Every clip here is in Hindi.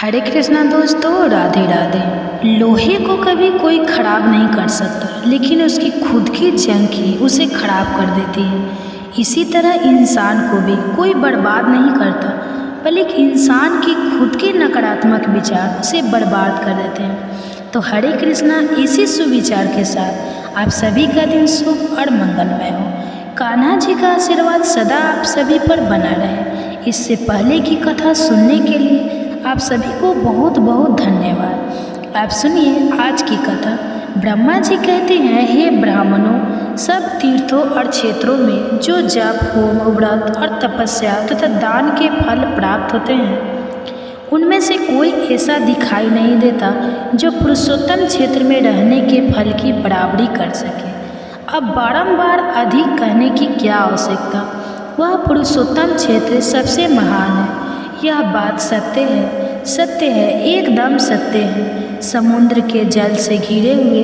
हरे कृष्णा दोस्तों, राधे राधे। लोहे को कभी कोई खराब नहीं कर सकता, लेकिन उसकी खुद की जंग ही उसे खराब कर देती है। इसी तरह इंसान को भी कोई बर्बाद नहीं करता, बल्कि इंसान की खुद के नकारात्मक विचार उसे बर्बाद कर देते हैं। तो हरे कृष्णा, इसी सुविचार के साथ आप सभी का दिन शुभ और मंगलमय हो। कान्हा जी का आशीर्वाद सदा आप सभी पर बना रहे। इससे पहले की कथा सुनने के लिए आप सभी को बहुत बहुत धन्यवाद। आप सुनिए आज की कथा। ब्रह्मा जी कहते हैं, हे ब्राह्मणों, सब तीर्थों और क्षेत्रों में जो जप, होम, व्रत और तपस्या तथा दान के फल प्राप्त होते हैं, उनमें से कोई ऐसा दिखाई नहीं देता जो पुरुषोत्तम क्षेत्र में रहने के फल की बराबरी कर सके। अब बारंबार अधिक कहने की क्या आवश्यकता। वह पुरुषोत्तम क्षेत्र सबसे महान है। यह बात सत्य है, सत्य है, एकदम सत्य है। समुद्र के जल से घिरे हुए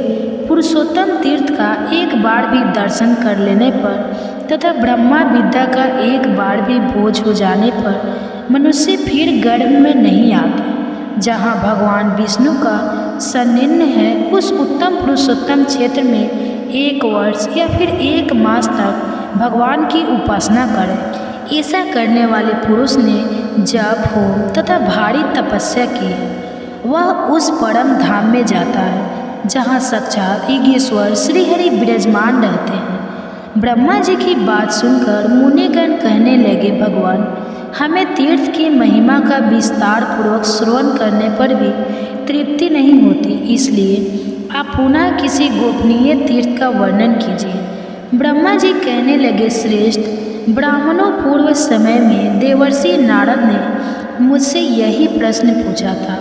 पुरुषोत्तम तीर्थ का एक बार भी दर्शन कर लेने पर तथा ब्रह्मा विद्या का एक बार भी बोझ हो जाने पर मनुष्य फिर गर्भ में नहीं आता। जहाँ भगवान विष्णु का सानिध्य है, उस उत्तम पुरुषोत्तम क्षेत्र में 1 वर्ष या फिर 1 मास तक भगवान की उपासना करें। ऐसा करने वाले पुरुष ने जप, होम तथा भारी तपस्या की है, वह उस परम धाम में जाता है जहाँ साक्षात ईश्वर श्री हरि विराजमान रहते हैं। ब्रह्मा जी की बात सुनकर मुनिगण कहने लगे, भगवान, हमें तीर्थ की महिमा का विस्तार पूर्वक श्रवण करने पर भी तृप्ति नहीं होती, इसलिए आप पुनः किसी गोपनीय तीर्थ का वर्णन कीजिए। ब्रह्मा जी कहने लगे, श्रेष्ठ ब्राह्मणों, पूर्व समय में देवर्षि नारद ने मुझसे यही प्रश्न पूछा था।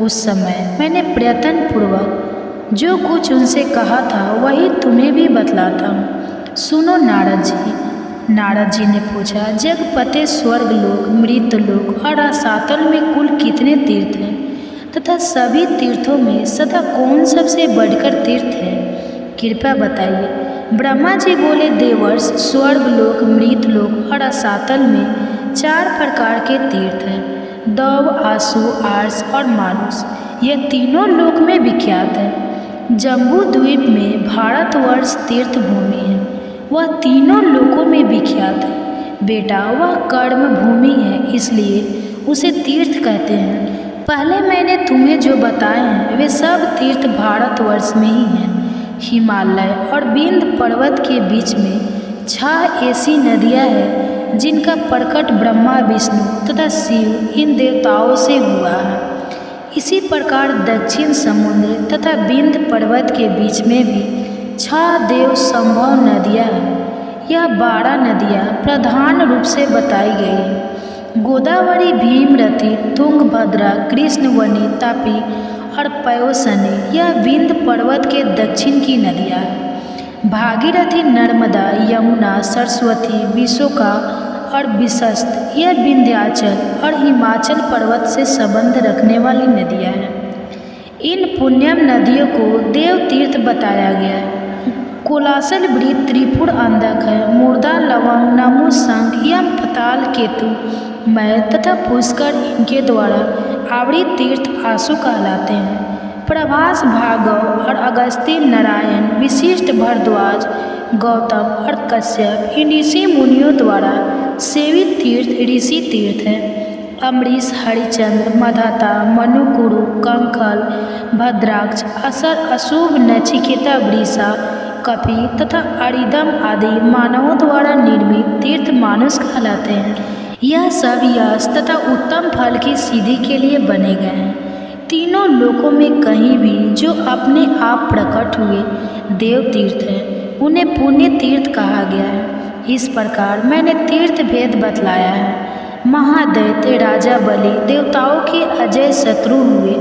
उस समय मैंने प्रयत्न पूर्वक जो कुछ उनसे कहा था वही तुम्हें भी बतलाता हूँ। सुनो नारद जी। नारद जी ने पूछा, जगपते स्वर्गलोक, मृतलोक और रसातल में कुल कितने तीर्थ हैं तथा सभी तीर्थों में सदा कौन सबसे बढ़कर तीर्थ है? कृपया बताइए। ब्रह्मा जी बोले, देवर्ष, स्वर्गलोक, मृतलोक और रसातल में 4 प्रकार के तीर्थ हैं। दव, आसु, आर्स और मानुष। यह तीनों लोक में विख्यात है। जम्बू द्वीप में भारतवर्ष तीर्थ भूमि है, वह तीनों लोकों में विख्यात है। बेटा, वह कर्म भूमि है, इसलिए उसे तीर्थ कहते हैं। पहले मैंने तुम्हें जो बताए हैं वे सब तीर्थ भारतवर्ष में ही हैं। हिमालय और विंध्य पर्वत के बीच में 6 ऐसी नदियां हैं जिनका प्रकट ब्रह्मा, विष्णु तथा शिव इन देवताओं से हुआ है। इसी प्रकार दक्षिण समुद्र तथा विंध्य पर्वत के बीच में भी 6 देव संभव नदियां हैं। यह 12 नदियां प्रधान रूप से बताई गई हैं। गोदावरी, भीमरथी, तुंगभद्रा, कृष्णवनी, तापी और पयोसनी यह विंध्य पर्वत के दक्षिण की नदियाँ हैं। भागीरथी, नर्मदा, यमुना, सरस्वती, विशोका और विशस्त यह विंध्याचल और हिमाचल पर्वत से संबंध रखने वाली नदियाँ हैं। इन पुण्यम नदियों को देव तीर्थ बताया गया है। कोलासल वृत्त, त्रिपुर अंधक है, मुर्दा, लवंग, नमु, शंख, यम, पताल, केतु, मय तथा पुष्कर इनके द्वारा आवृत तीर्थ आसु कहलाते हैं। प्रभास, भार्गव और अगस्त्य, नारायण, विशिष्ट, भरद्वाज, गौतम और कश्यप इन ऋषि मुनियों द्वारा सेवित तीर्थ ऋषि तीर्थ हैं। अमरीश, हरिचंद्र, मधाता, मनुकुरु, कंखल, भद्राक्ष, असर, अशुभ, नचिकेता, वृषा, कपि तथा अरिदम आदि मानवों द्वारा निर्मित तीर्थ मानुष कहलाते हैं। यह सब यश तथा उत्तम फल की सिद्धि के लिए बने गए हैं। तीनों लोकों में कहीं भी जो अपने आप प्रकट हुए देव तीर्थ हैं, उन्हें पुण्य तीर्थ कहा गया है। इस प्रकार मैंने तीर्थ भेद बतलाया है। महादैत्य राजा बलि देवताओं के अजय शत्रु हुए।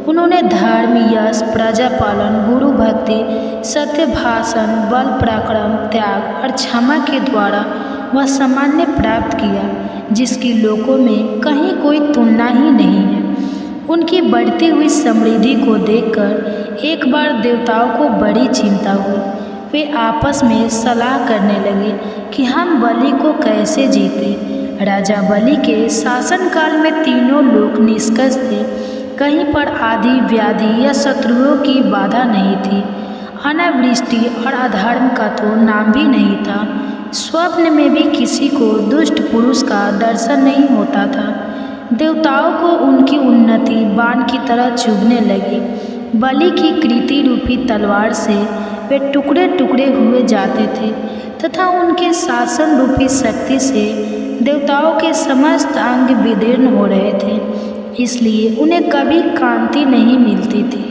उन्होंने धर्म, यश, प्रजा पालन, गुरु भक्ति, सत्य भाषण, बल पराक्रम, त्याग और क्षमा के द्वारा वह सामान्य प्राप्त किया, जिसकी लोकों में कहीं कोई तुलना ही नहीं है। उनकी बढ़ती हुई समृद्धि को देखकर एक बार देवताओं को बड़ी चिंता हुई। वे आपस में सलाह करने लगे कि हम बलि को कैसे जीते। राजा बलि के शासनकाल में तीनों लोक निष्कर्ष थे। कहीं पर आदि व्याधि या शत्रुओं की बाधा नहीं थी। अनावृष्टि और अधर्म का तो नाम भी नहीं था। स्वप्न में भी किसी को दुष्ट पुरुष का दर्शन नहीं होता था। देवताओं को उनकी उन्नति बाण की तरह चुभने लगी। बलि की कृति रूपी तलवार से वे टुकड़े टुकड़े हुए जाते थे तथा उनके शासन रूपी शक्ति से देवताओं के समस्त अंग विदीर्ण हो रहे थे, इसलिए उन्हें कभी कांति नहीं मिलती थी।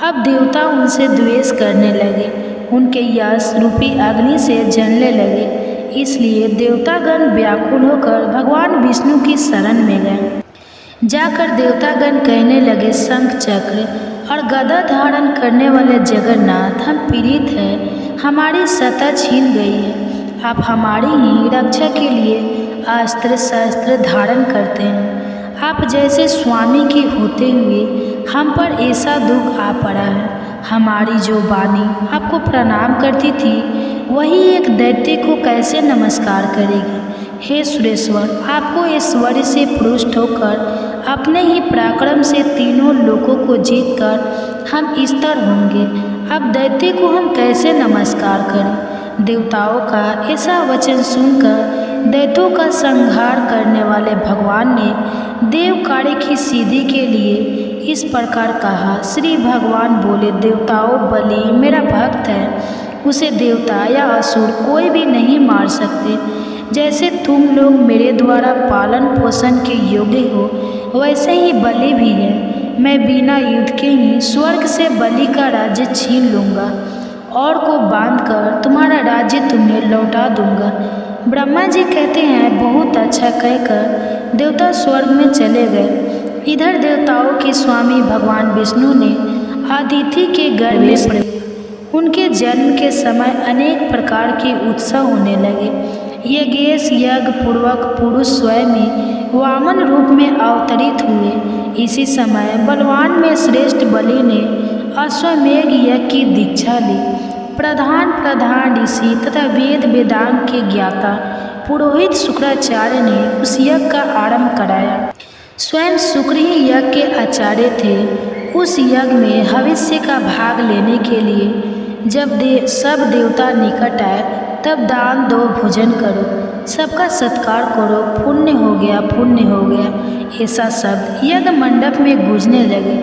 अब देवता उनसे द्वेष करने लगे, उनके यश रूपी अग्नि से जलने लगे। इसलिए देवतागण व्याकुल होकर भगवान विष्णु की शरण में गए। जाकर देवतागण कहने लगे, शंख चक्र और गदा धारण करने वाले जगन्नाथ, हम पीड़ित हैं, हमारी सत्ता छीन गई है। आप हमारी ही रक्षा के लिए अस्त्र शस्त्र धारण करते हैं। आप जैसे स्वामी के होते हुए हम पर ऐसा दुख आ पड़ा है। हमारी जो वाणी आपको प्रणाम करती थी, वही एक दैत्य को कैसे नमस्कार करेगी। हे सुरेश्वर, आपको ऐश्वर्य से पुष्ट होकर अपने ही पराक्रम से तीनों लोकों को जीतकर हम स्थिर होंगे। अब दैत्य को हम कैसे नमस्कार करें। देवताओं का ऐसा वचन सुनकर दैत्यों का संहार करने वाले भगवान ने देव कार्य की सिद्धि के लिए इस प्रकार कहा। श्री भगवान बोले, देवताओं, बलि मेरा भक्त है, उसे देवता या असुर कोई भी नहीं मार सकते। जैसे तुम लोग मेरे द्वारा पालन पोषण के योग्य हो, वैसे ही बलि भी है। मैं बिना युद्ध के ही स्वर्ग से बलि का राज्य छीन लूँगा और को बांधकर तुम्हारा राज्य तुम्हें लौटा दूंगा। ब्रह्मा जी कहते हैं, बहुत अच्छा कहकर देवता स्वर्ग में चले गए। इधर देवताओं के स्वामी भगवान विष्णु ने अदिति के गर्भ में पड़े। उनके जन्म के समय अनेक प्रकार के उत्सव होने लगे। यज्ञेश यज्ञ पूर्वक पुरुष स्वयं ही वामन रूप में अवतरित हुए। इसी समय बलवान में श्रेष्ठ बलि ने अश्वमेघ यज्ञ की दीक्षा ली। प्रधान ऋषि तथा वेद वेदांग के ज्ञाता पुरोहित शुक्राचार्य ने उस यज्ञ का आरंभ कराया। स्वयं शुक्र ही यज्ञ के आचार्य थे। उस यज्ञ में भविष्य का भाग लेने के लिए जब सब देवता निकट आए, तब दान दो, भोजन करो, सबका सत्कार करो, पुण्य हो गया, पुण्य हो गया, ऐसा शब्द यज्ञ मंडप में गूंजने लगे।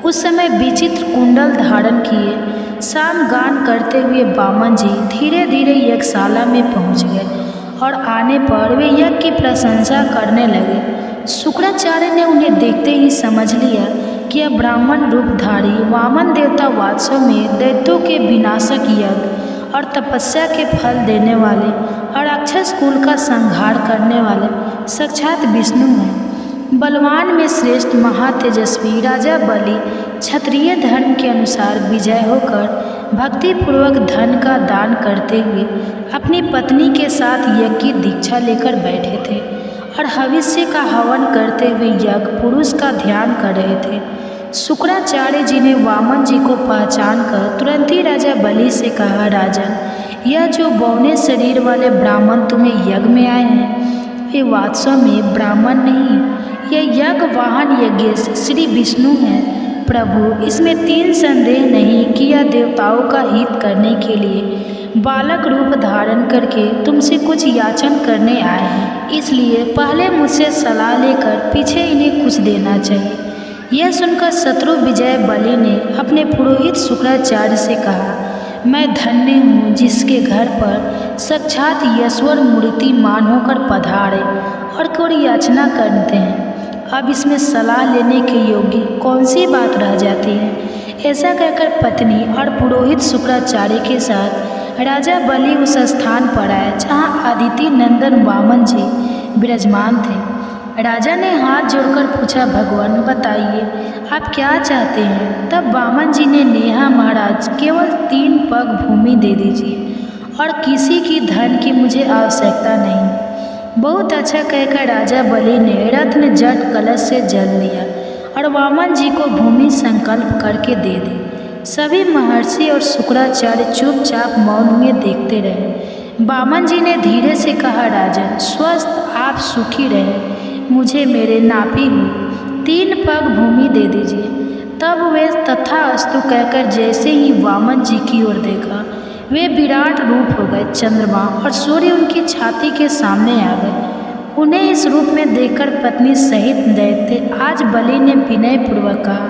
उस समय विचित्र कुंडल धारण किए साम गान करते हुए वामन जी धीरे धीरे यज्ञशाला में पहुंच गए और आने पर वे यज्ञ की प्रशंसा करने लगे। शुक्राचार्य ने उन्हें देखते ही समझ लिया कि यह ब्राह्मण रूपधारी वामन देवता वास्तव में दैत्यों के विनाशक यज्ञ और तपस्या के फल देने वाले और राक्षस कुल का संहार करने वाले साक्षात विष्णु हैं। बलवान में श्रेष्ठ महातेजस्वी राजा बलि क्षत्रिय धर्म के अनुसार विजय होकर भक्तिपूर्वक धन का दान करते हुए अपनी पत्नी के साथ यज्ञ की दीक्षा लेकर बैठे थे और भविष्य का हवन करते हुए यज्ञ पुरुष का ध्यान कर रहे थे। शुक्राचार्य जी ने वामन जी को पहचान कर तुरंत ही राजा बलि से कहा, राजन, यह जो बौने शरीर वाले ब्राह्मण तुम्हें यज्ञ में आए हैं, वे वास्तव में ब्राह्मण नहीं, यह यज्ञ वाहन यज्ञ श्री विष्णु हैं। प्रभु, इसमें तीन संदेह नहीं कि यह देवताओं का हित करने के लिए बालक रूप धारण करके तुमसे कुछ याचन करने आए हैं। इसलिए पहले मुझसे सलाह लेकर पीछे इन्हें कुछ देना चाहिए। यह सुनकर शत्रु विजय बलि ने अपने पुरोहित शुक्राचार्य से कहा, मैं धन्य हूँ जिसके घर पर साक्षात ईश्वर मूर्तिमान होकर पधारे और कोई याचना करते हैं। अब इसमें सलाह लेने के योग्य कौन सी बात रह जाती है। ऐसा कहकर पत्नी और पुरोहित शुक्राचार्य के साथ राजा बलि उस स्थान पर आए जहाँ अदिति नंदन वामन जी विराजमान थे। राजा ने हाथ जोड़कर पूछा, भगवान बताइए आप क्या चाहते हैं। तब वामन जी ने, नेहा महाराज, केवल 3 पग भूमि दे दीजिए और किसी की धन की मुझे आवश्यकता नहीं। बहुत अच्छा कहकर राजा बलि ने रत्न जट कलश से जल लिया और वामन जी को भूमि संकल्प करके दे दी। सभी महर्षि और शुक्राचार्य चुपचाप मौन में देखते रहे। वामन जी ने धीरे से कहा, राजन, स्वस्थ आप सुखी रहे, मुझे मेरे नापी हुई 3 पग भूमि दे दीजिए। तब वे तथास्तु कहकर जैसे ही वामन जी की ओर देखा, वे विराट रूप हो गए। चंद्रमा और सूर्य उनकी छाती के सामने आ गए। उन्हें इस रूप में देखकर पत्नी सहित दैत्य आज बलि ने विनय पूर्वक कहा,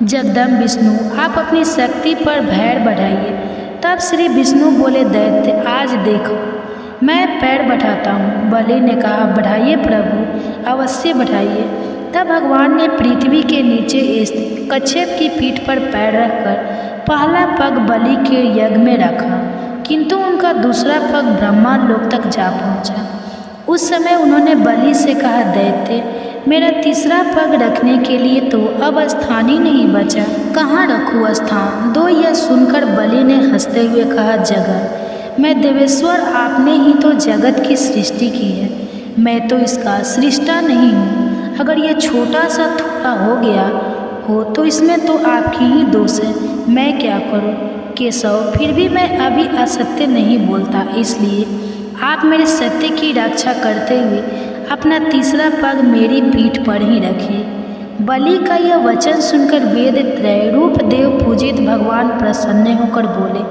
जगदम्ब विष्णु, आप अपनी शक्ति पर भैर बढ़ाइए। तब श्री विष्णु बोले, दैत्य आज देखो मैं पैर बढ़ाता हूँ। बलि ने कहा, बढ़ाइए प्रभु, अवश्य बढ़ाइए। तब भगवान ने पृथ्वी के नीचे स्थित कच्छप की पीठ पर पैर रखकर पहला पग बलि के यज्ञ में रखा, किंतु उनका दूसरा पग ब्रह्मा लोक तक जा पहुँचा। उस समय उन्होंने बलि से कहा, दैत्य, मेरा तीसरा पग रखने के लिए तो अब स्थान ही नहीं बचा, कहाँ रखूँ स्थान? दो यह सुनकर बलि ने हंसते हुए कहा, जगत, मैं देवेश्वर, आपने ही तो जगत की सृष्टि की है, मैं तो इसका सृष्टा नहीं हूँ। अगर यह छोटा सा थोड़ा हो गया हो तो इसमें तो आपकी ही दोष है, मैं क्या करूँ? केशव, फिर भी मैं अभी असत्य नहीं बोलता, इसलिए आप मेरे सत्य की रक्षा करते हुए अपना तीसरा पग मेरी पीठ पर ही रखिए। बलि का यह वचन सुनकर वेद त्रय रूप देव पूजित भगवान प्रसन्न होकर बोले,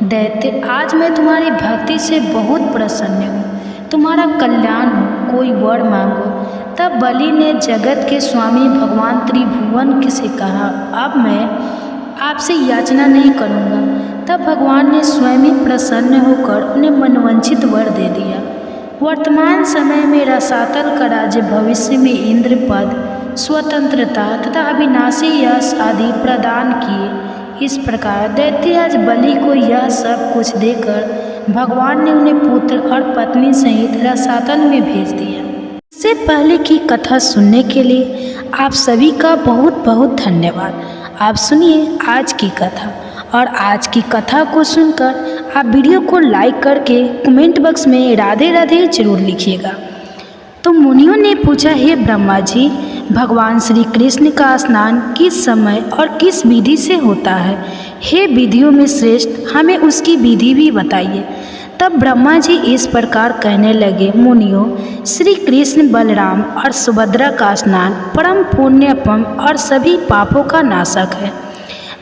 दैत्य, आज मैं तुम्हारी भक्ति से बहुत प्रसन्न हूँ, तुम्हारा कल्याण हो, कोई वर मांगो। तब बलि ने जगत के स्वामी भगवान त्रिभुवन से कहा, अब मैं आपसे याचना नहीं करूँगा। तब भगवान ने स्वयं ही प्रसन्न होकर उन्हें मनवांछित वर दे दिया। वर्तमान समय में रसातल का राज्य, भविष्य में इंद्र पद, स्वतंत्रता तथा अविनाशी यश आदि प्रदान किए। इस प्रकार दैत्य आज बलि को यह सब कुछ देकर भगवान ने उन्हें पुत्र और पत्नी सहित रसातल में भेज दिया। इससे पहले की कथा सुनने के लिए आप सभी का बहुत बहुत धन्यवाद। आप सुनिए आज की कथा, और आज की कथा को सुनकर आप वीडियो को लाइक करके कमेंट बॉक्स में राधे राधे जरूर लिखिएगा। तो मुनियों ने पूछा, हे ब्रह्मा जी, भगवान श्री कृष्ण का स्नान किस समय और किस विधि से होता है? हे विधियों में श्रेष्ठ, हमें उसकी विधि भी बताइए। तब ब्रह्मा जी इस प्रकार कहने लगे, मुनियों, श्री कृष्ण, बलराम और सुभद्रा का स्नान परम पुण्यपम और सभी पापों का नाशक है।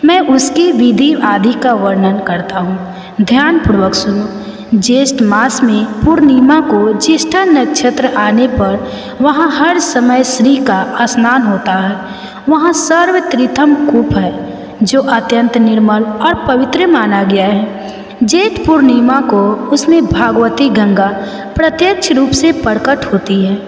मैं उसकी विधि आदि का वर्णन करता हूँ, ध्यान पूर्वक सुनो। ज्येष्ठ मास में पूर्णिमा को ज्येष्ठा नक्षत्र आने पर वहाँ हर समय श्री का स्नान होता है। वहाँ सर्वतीर्थम कूप है जो अत्यंत निर्मल और पवित्र माना गया है। जेठ पूर्णिमा को उसमें भागवती गंगा प्रत्यक्ष रूप से प्रकट होती है,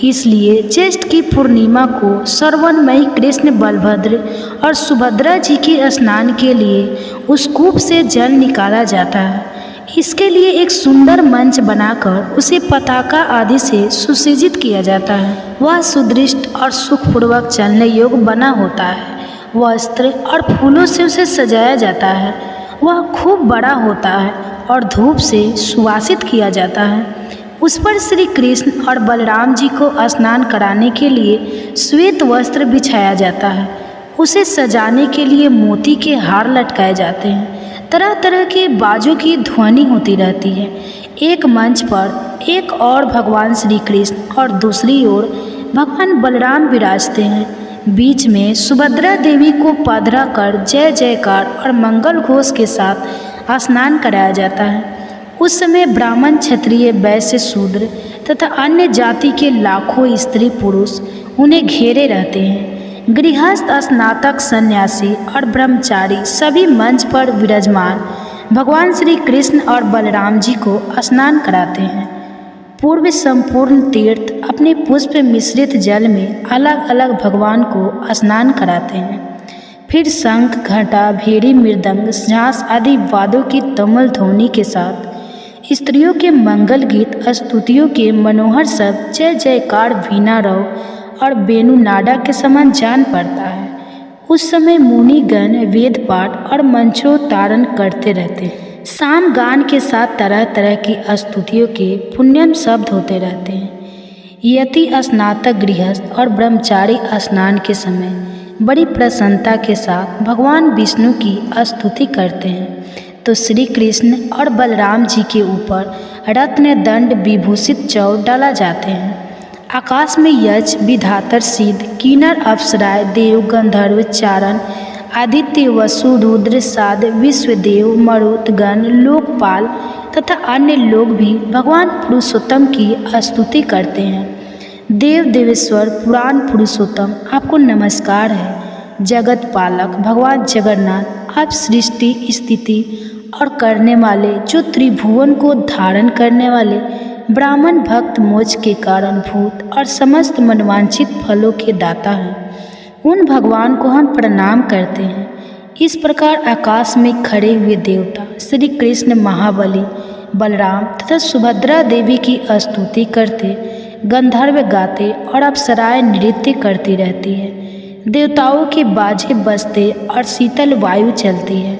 इसलिए ज्येष्ठ की पूर्णिमा को श्रवणमयी कृष्ण, बलभद्र और सुभद्रा जी के स्नान के लिए उस कूप से जल निकाला जाता है। इसके लिए एक सुंदर मंच बनाकर उसे पताका आदि से सुसज्जित किया जाता है। वह सुदृष्ट और सुखपूर्वक चलने योग्य बना होता है। वस्त्र और फूलों से उसे सजाया जाता है। वह खूब बड़ा होता है और धूप से सुवासित किया जाता है। उस पर श्री कृष्ण और बलराम जी को स्नान कराने के लिए श्वेत वस्त्र बिछाया जाता है। उसे सजाने के लिए मोती के हार लटकाए जाते हैं। तरह तरह के बाजों की ध्वनि होती रहती है। एक मंच पर एक और भगवान श्री कृष्ण और दूसरी ओर भगवान बलराम विराजते हैं। बीच में सुभद्रा देवी को पधरा कर जय जयकार और मंगल घोष के साथ स्नान कराया जाता है। उस समय ब्राह्मण, क्षत्रिय, वैश्य, शूद्र तथा अन्य जाति के लाखों स्त्री पुरुष उन्हें घेरे रहते हैं। गृहस्थ, स्नातक, सन्यासी और ब्रह्मचारी सभी मंच पर विराजमान भगवान श्री कृष्ण और बलराम जी को स्नान कराते हैं। पूर्व संपूर्ण तीर्थ अपने पुष्प मिश्रित जल में अलग अलग भगवान को स्नान कराते हैं। फिर शंख, घंटा, भेरी, मृदंग, झांस आदि वाद्यों की तमल ध्वनि के साथ स्त्रियों के मंगल गीत, स्तुतियों के मनोहर शब्द, जय जयकार, वीणा रव और वेणु नादा के समान जान पड़ता है। उस समय मुनिगण वेद पाठ और मंत्रोच्चारण करते रहते हैं। साम गान के साथ तरह तरह की स्तुतियों के पुण्यम शब्द होते रहते हैं। यति, स्नातक, गृहस्थ और ब्रह्मचारी स्नान के समय बड़ी प्रसन्नता के साथ भगवान विष्णु की स्तुति करते हैं तो श्री कृष्ण और बलराम जी के ऊपर रत्न दंड विभूषित चौर डाला जाते हैं। आकाश में यक्ष, विधातर, सिद्ध, किन्नर, अप्सराएं, देव, गंधर्व, चारण, आदित्य, वसु, रुद्र, साध, विश्वदेव, मरुत, गण, लोकपाल तथा अन्य लोग भी भगवान पुरुषोत्तम की स्तुति करते हैं। देव देवेश्वर पुराण पुरुषोत्तम, आपको नमस्कार है। जगत पालक भगवान जगन्नाथ, आप सृष्टि, स्थिति और करने वाले, जो त्रिभुवन को धारण करने वाले, ब्राह्मण भक्त मोक्ष के कारण भूत और समस्त मनवांछित फलों के दाता हैं। उन भगवान को हम प्रणाम करते हैं। इस प्रकार आकाश में खड़े हुए देवता श्री कृष्ण, महाबली बलराम तथा सुभद्रा देवी की स्तुति करते, गंधर्व गाते और अप्सराएं नृत्य करती रहती है। देवताओं के बाजे बजते और शीतल वायु चलती है।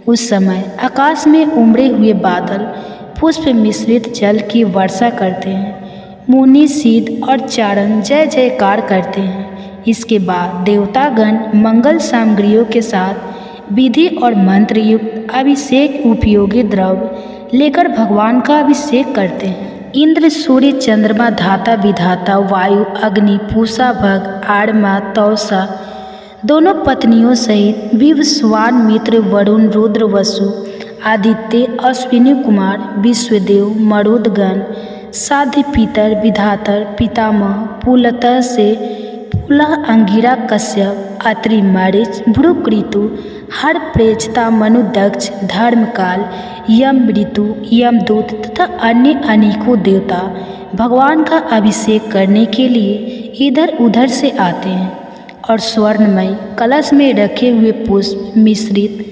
उस समय आकाश में उमड़े हुए बादल पुष्प मिश्रित जल की वर्षा करते हैं। मुनि, सिद्ध और चारण जय जयकार करते हैं। इसके बाद देवतागण मंगल सामग्रियों के साथ विधि और मंत्र युक्त अभिषेक उपयोगी द्रव्य लेकर भगवान का अभिषेक करते हैं। इंद्र, सूर्य, चंद्रमा, धाता, विधाता, वायु, अग्नि, पूषा, भग, आड़मा, तौसा दोनों पत्नियों सहित विव, स्वान, मित्र, वरुण, रुद्र, वसु, आदित्य, अश्विनी कुमार, विश्वदेव, मरुदगण, साध्य, पितर, विधातर, पितामह, पुलतः से पुलह, अंगिरा, कश्यप, अत्रि, मरीच, भृगु, ऋतु, हर, प्रेक्षता, मनु, दक्ष, धर्मकाल, यम, ऋतु, यमदूत तथा अन्य अनेकों देवता भगवान का अभिषेक करने के लिए इधर उधर से आते हैं और स्वर्णमय कलश में रखे हुए पुष्प मिश्रित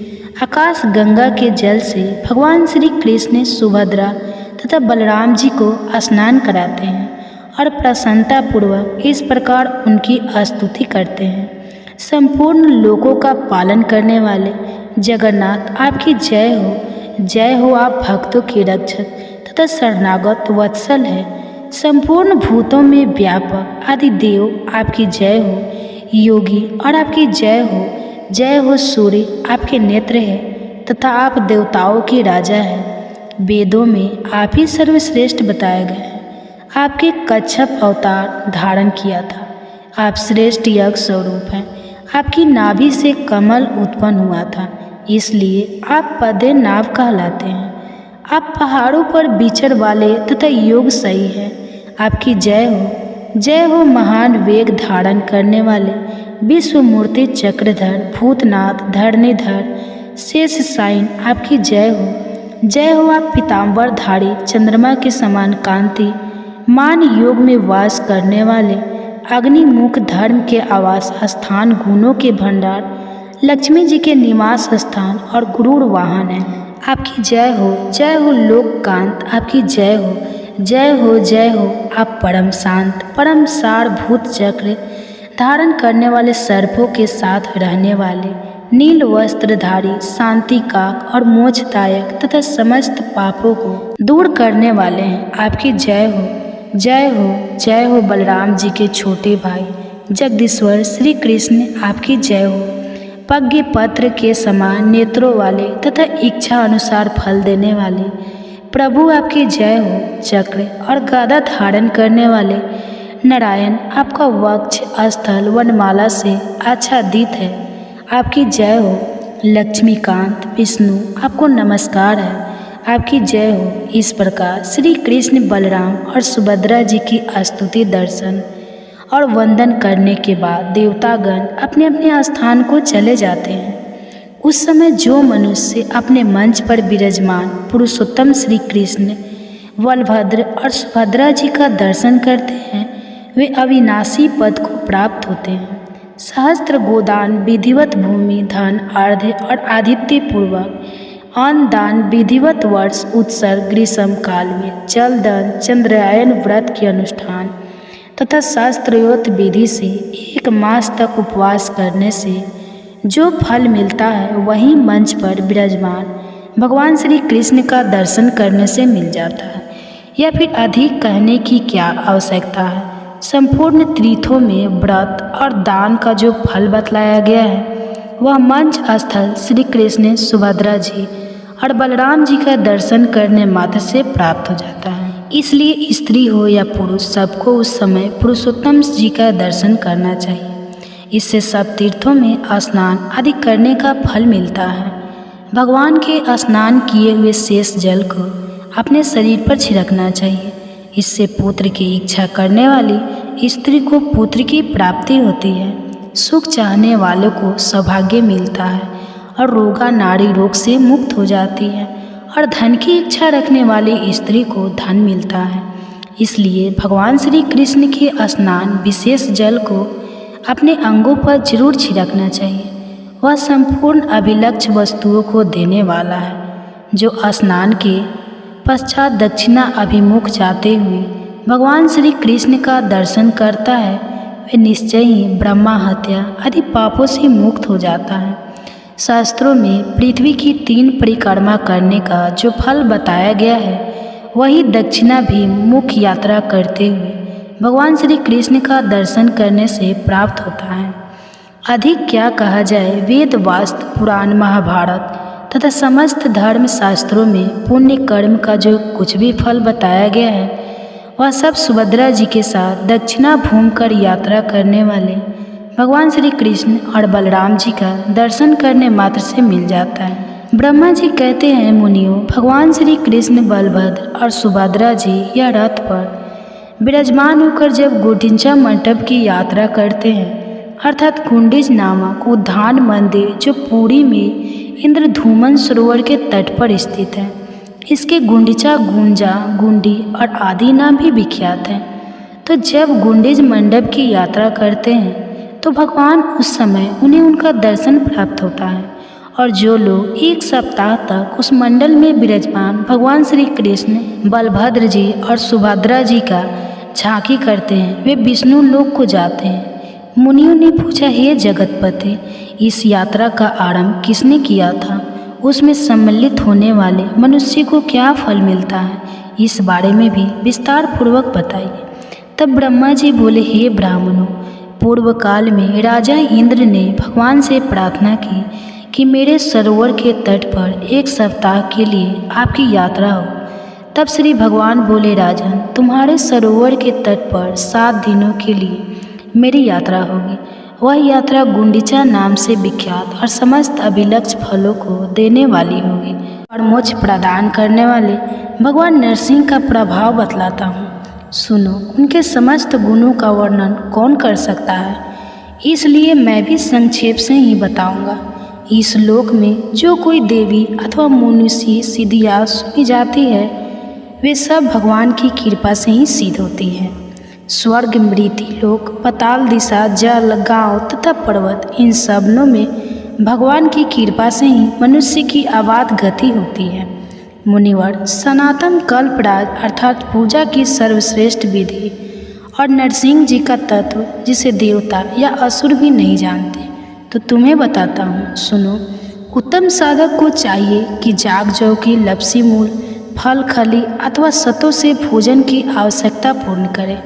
आकाश गंगा के जल से भगवान श्री कृष्ण, सुभद्रा तथा बलराम जी को स्नान कराते हैं और प्रसन्नतापूर्वक इस प्रकार उनकी स्तुति करते हैं। संपूर्ण लोकों का पालन करने वाले जगन्नाथ, आपकी जय हो, जय हो। आप भक्तों के रक्षक तथा शरणागत वत्सल है। संपूर्ण भूतों में व्यापक आदिदेव, आपकी जय हो। योगी और आपकी जय हो, जय हो। सूर्य आपके नेत्र है तथा आप देवताओं के राजा हैं। वेदों में आप ही सर्वश्रेष्ठ बताए गए हैं। आपके कच्छप अवतार धारण किया था। आप श्रेष्ठ यज्ञ स्वरूप हैं। आपकी नाभि से कमल उत्पन्न हुआ था, इसलिए आप पदे नाभ कहलाते हैं। आप पहाड़ों पर विचर वाले तथा योग सही हैं। आपकी जय हो, जय हो। महान वेग धारण करने वाले विश्व मूर्ति चक्रधर, भूतनाथ, धरणीधर, शेष साइन, आपकी जय हो, जय हो। आप पीताम्बरधारी, चंद्रमा के समान कांति, मान योग में वास करने वाले, अग्निमुख, धर्म के आवास स्थान, गुणों के भंडार, लक्ष्मी जी के निवास स्थान और गुरुड़ वाहन है। आपकी जय हो, जय हो। लोककांत, आपकी जय हो, जय हो, जय हो। आप परम शांत, परम सार, भूत चक्र धारण करने वाले, सर्पों के साथ रहने वाले, नील वस्त्रधारी, शांति काक और मोक्षदायक तथा समस्त पापों को दूर करने वाले हैं। आपकी जय हो, जय हो, जय हो। बलराम जी के छोटे भाई जगदीश्वर श्री कृष्ण, आपकी जय हो। पज्ञ पत्र के समान नेत्रों वाले तथा इच्छा अनुसार फल देने वाले प्रभु, आपकी जय हो। चक्र और गदा धारण करने वाले नारायण, आपका वक्ष स्थल वनमाला से आच्छादित है। आपकी जय हो। लक्ष्मीकांत विष्णु, आपको नमस्कार है। आपकी जय हो। इस प्रकार श्री कृष्ण, बलराम और सुभद्रा जी की स्तुति, दर्शन और वंदन करने के बाद देवतागण अपने अपने स्थान को चले जाते हैं। उस समय जो मनुष्य अपने मंच पर विराजमान पुरुषोत्तम श्री कृष्ण, बलभद्र और सुभद्रा जी का दर्शन करते हैं, वे अविनाशी पद को प्राप्त होते हैं। सहस्त्र गोदान, विधिवत भूमि, धन, अर्घ्य और आदित्य पूर्वक अन्न दान, विधिवत वर्ष उत्सर्ग, ग्रीष्म काल में जलदान, चंद्रायन व्रत के अनुष्ठान तथा शास्त्रोक्त विधि से 1 मास तक उपवास करने से जो फल मिलता है, वही मंच पर विराजमान भगवान श्री कृष्ण का दर्शन करने से मिल जाता है। या फिर अधिक कहने की क्या आवश्यकता है। संपूर्ण तीर्थों में व्रत और दान का जो फल बतलाया गया है, वह मंच स्थल श्री कृष्ण, सुभद्रा जी और बलराम जी का दर्शन करने मात्र से प्राप्त हो जाता है। इसलिए स्त्री हो या पुरुष सबको उस समय पुरुषोत्तम जी का दर्शन करना चाहिए। इससे सब तीर्थों में स्नान आदि करने का फल मिलता है। भगवान के स्नान किए हुए शेष जल को अपने शरीर पर छिड़कना चाहिए। इससे पुत्र की इच्छा करने वाली स्त्री को पुत्र की प्राप्ति होती है। सुख चाहने वालों को सौभाग्य मिलता है और रोगा नाड़ी रोग से मुक्त हो जाती है और धन की इच्छा रखने वाली स्त्री को धन मिलता है। इसलिए भगवान श्री कृष्ण के स्नान विशेष जल को अपने अंगों पर जरूर छिड़कना चाहिए। वह संपूर्ण अभिलक्ष्य वस्तुओं को देने वाला है। जो स्नान के पश्चात दक्षिणा अभिमुख जाते हुए भगवान श्री कृष्ण का दर्शन करता है वे निश्चय ही ब्रह्मा हत्या आदि पापों से मुक्त हो जाता है। शास्त्रों में पृथ्वी की 3 परिक्रमा करने का जो फल बताया गया है वही दक्षिणा भी मुख यात्रा करते हुए भगवान श्री कृष्ण का दर्शन करने से प्राप्त होता है। अधिक क्या कहा जाए, वेद वास्तु पुराण महाभारत तथा समस्त धर्म शास्त्रों में पुण्य कर्म का जो कुछ भी फल बताया गया है वह सब सुभद्रा जी के साथ दक्षिणा भूमि कर यात्रा करने वाले भगवान श्री कृष्ण और बलराम जी का दर्शन करने मात्र से मिल जाता है। ब्रह्मा जी कहते हैं, मुनियों, भगवान श्री कृष्ण बलभद्र और सुभद्रा जी या रथ पर विराजमान होकर जब गुंडिचा मंडप की यात्रा करते हैं अर्थात गुंडिच नामक उद्यान मंदिर जो पुरी में इंद्रधूमन सरोवर के तट पर स्थित है, इसके गुंडिचा, गुंजा, गुंडी और आदि नाम भी विख्यात हैं। तो जब गुंडिच मंडप की यात्रा करते हैं तो भगवान उस समय उन्हें उनका दर्शन प्राप्त होता है और जो लोग 1 सप्ताह तक उस मंडल में विराजमान भगवान श्री कृष्ण, बलभद्र जी और सुभद्रा जी का झांकी करते हैं वे विष्णु लोक को जाते हैं। मुनियों ने पूछा, हे जगतपति, इस यात्रा का आरंभ किसने किया था? उसमें सम्मिलित होने वाले मनुष्य को क्या फल मिलता है? इस बारे में भी विस्तार पूर्वक बताइए। तब ब्रह्मा जी बोले, हे ब्राह्मणों, पूर्व काल में राजा इंद्र ने भगवान से प्रार्थना की कि मेरे सरोवर के तट पर 1 सप्ताह के लिए आपकी यात्रा हो। तब श्री भगवान बोले, राजन, तुम्हारे सरोवर के तट पर 7 दिनों के लिए मेरी यात्रा होगी। वह यात्रा गुंडिचा नाम से विख्यात और समस्त अभिलक्ष्य फलों को देने वाली होगी और मोक्ष प्रदान करने वाले भगवान नरसिंह का प्रभाव बतलाता हूँ। सुनो, उनके समस्त गुणों का वर्णन कौन कर सकता है, इसलिए मैं भी संक्षेप से ही बताऊंगा। इस लोक में जो कोई देवी अथवा मनुष्य सिद्धियाँ सुनी जाती है वे सब भगवान की कृपा से ही सिद्ध होती है। स्वर्ग, मृत्यु लोक, पाताल दिशा, जल, गांव तथा पर्वत, इन सबनों में भगवान की कृपा से ही मनुष्य की अबाध गति होती है। मुनिवर, सनातन कल्पराज अर्थात पूजा की सर्वश्रेष्ठ विधि और नरसिंह जी का तत्व जिसे देवता या असुर भी नहीं जानते, तो तुम्हें बताता हूँ, सुनो। उत्तम साधक को चाहिए कि जाग जौ की लपसी मूल, फल, खली अथवा सतों से भोजन की आवश्यकता पूर्ण करे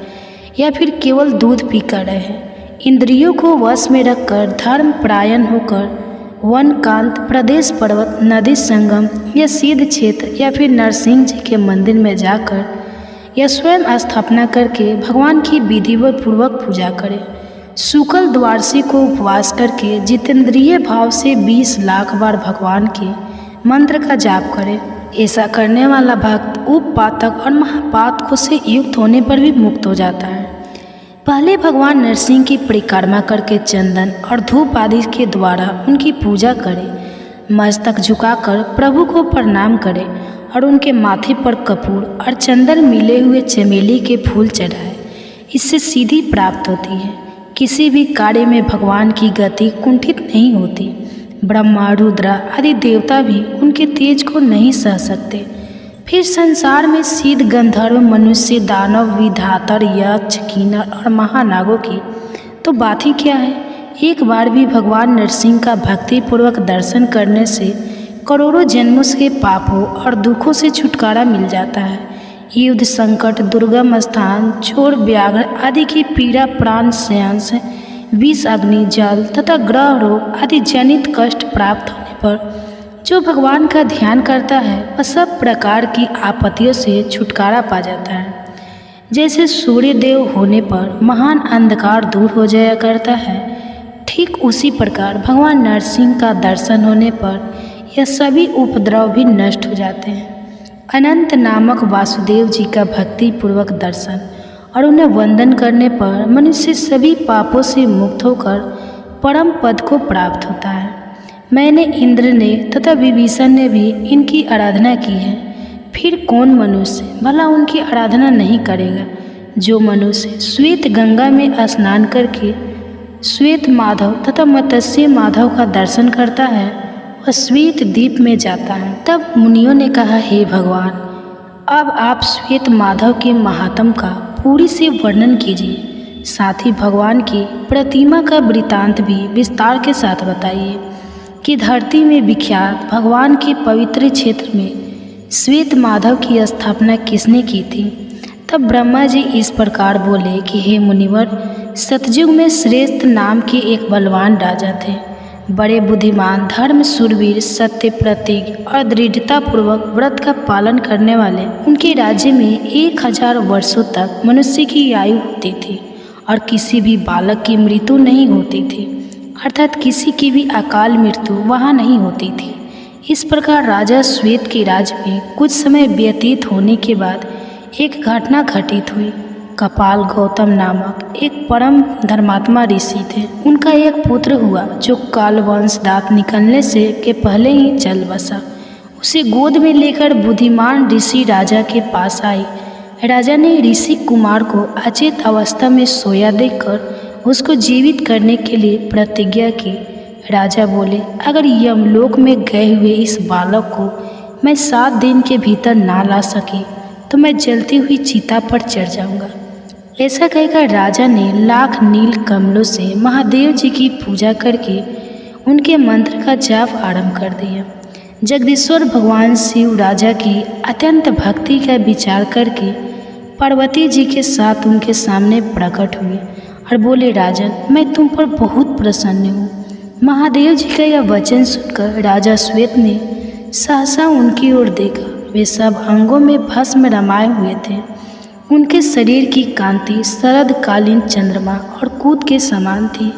या फिर केवल दूध पीकर रहे। इंद्रियों को वश में रखकर धर्म परायण होकर वन कांत प्रदेश, पर्वत, नदी संगम या सिद्ध क्षेत्र या फिर नरसिंह जी के मंदिर में जाकर या स्वयं स्थापना करके भगवान की विधिवत पूर्वक पूजा करे। शुक्ल द्वादशी को उपवास करके जितेंद्रिय भाव से 20 लाख बार भगवान के मंत्र का जाप करे। ऐसा करने वाला भक्त उपपातक और महापातकों से युक्त होने पर भी मुक्त हो जाता है। पहले भगवान नरसिंह की परिक्रमा करके चंदन और धूप आदि के द्वारा उनकी पूजा करें। मस्तक झुकाकर प्रभु को प्रणाम करें और उनके माथे पर कपूर और चंदन मिले हुए चमेली के फूल चढ़ाएं। इससे सीधी प्राप्त होती है। किसी भी कार्य में भगवान की गति कुंठित नहीं होती। ब्रह्मा, रुद्रा आदि देवता भी उनके तेज को नहीं सह सकते। फिर संसार में सिद्ध, गंधर्व, मनुष्य, दानव, विधातर, यक्ष, किन्नर और महानागों की तो बात ही क्या है। एक बार भी भगवान नरसिंह का भक्ति पूर्वक दर्शन करने से करोड़ों जन्मों के पापों और दुखों से छुटकारा मिल जाता है। युद्ध, संकट, दुर्गम स्थान, चोर, व्याघ्र आदि की पीड़ा, प्राण संशय, विष, अग्नि, जल तथा ग्रह रोग आदि जनित कष्ट प्राप्त होने पर जो भगवान का ध्यान करता है वह सब प्रकार की आपत्तियों से छुटकारा पा जाता है। जैसे सूर्य देव होने पर महान अंधकार दूर हो जाया करता है, ठीक उसी प्रकार भगवान नरसिंह का दर्शन होने पर यह सभी उपद्रव भी नष्ट हो जाते हैं। अनंत नामक वासुदेव जी का भक्ति पूर्वक दर्शन और उन्हें वंदन करने पर मनुष्य सभी पापों से मुक्त होकर परम पद को प्राप्त होता है। मैंने इंद्र ने तथा विभीषण ने भी इनकी आराधना की है, फिर कौन मनुष्य भला उनकी आराधना नहीं करेगा। जो मनुष्य श्वेत गंगा में स्नान करके श्वेत माधव तथा मत्स्य माधव का दर्शन करता है वह श्वेत द्वीप में जाता है। तब मुनियों ने कहा, हे भगवान, अब आप श्वेत माधव के महात्म का पूरी से वर्णन कीजिए, साथ ही भगवान की प्रतिमा का वृतांत भी विस्तार के साथ बताइए कि धरती में विख्यात भगवान के पवित्र क्षेत्र में श्वेत माधव की स्थापना किसने की थी। तब ब्रह्मा जी इस प्रकार बोले कि हे मुनिवर, सतयुग में श्रेष्ठ नाम के एक बलवान राजा थे, बड़े बुद्धिमान, धर्म शूरवीर, सत्य प्रतीक और दृढ़ता पूर्वक व्रत का पालन करने वाले। उनके राज्य में 1000 वर्षों तक मनुष्य की आयु होती थी और किसी भी बालक की मृत्यु नहीं होती थी, अर्थात किसी की भी अकाल मृत्यु वहाँ नहीं होती थी। इस प्रकार राजा श्वेत के राज्य में कुछ समय व्यतीत होने के बाद एक घटना घटित हुई। कपाल गौतम नामक एक परम धर्मात्मा ऋषि थे। उनका एक पुत्र हुआ जो कालवंश दांत निकलने से के पहले ही चल बसा। उसे गोद में लेकर बुद्धिमान ऋषि राजा के पास आई। राजा ने ऋषि कुमार को अचेत अवस्था में सोया देखकर उसको जीवित करने के लिए प्रतिज्ञा की। राजा बोले, अगर यमलोक में गए हुए इस बालक को मैं 7 दिन के भीतर ना ला सकी तो मैं जलती हुई चिता पर चढ़ जाऊंगा। ऐसा कहकर राजा ने लाख नील कमलों से महादेव जी की पूजा करके उनके मंत्र का जाप आरंभ कर दिया। जगदीश्वर भगवान शिव राजा की अत्यंत भक्ति का विचार करके पार्वती जी के साथ उनके सामने प्रकट हुए और बोले, राजन, मैं तुम पर बहुत प्रसन्न हूँ। महादेव जी का यह वचन सुनकर राजा श्वेत ने सहसा उनकी ओर देखा। वे सब अंगों में भस्म रमाए हुए थे। उनके शरीर की कांति शरदकालीन चंद्रमा और कूद के समान थी।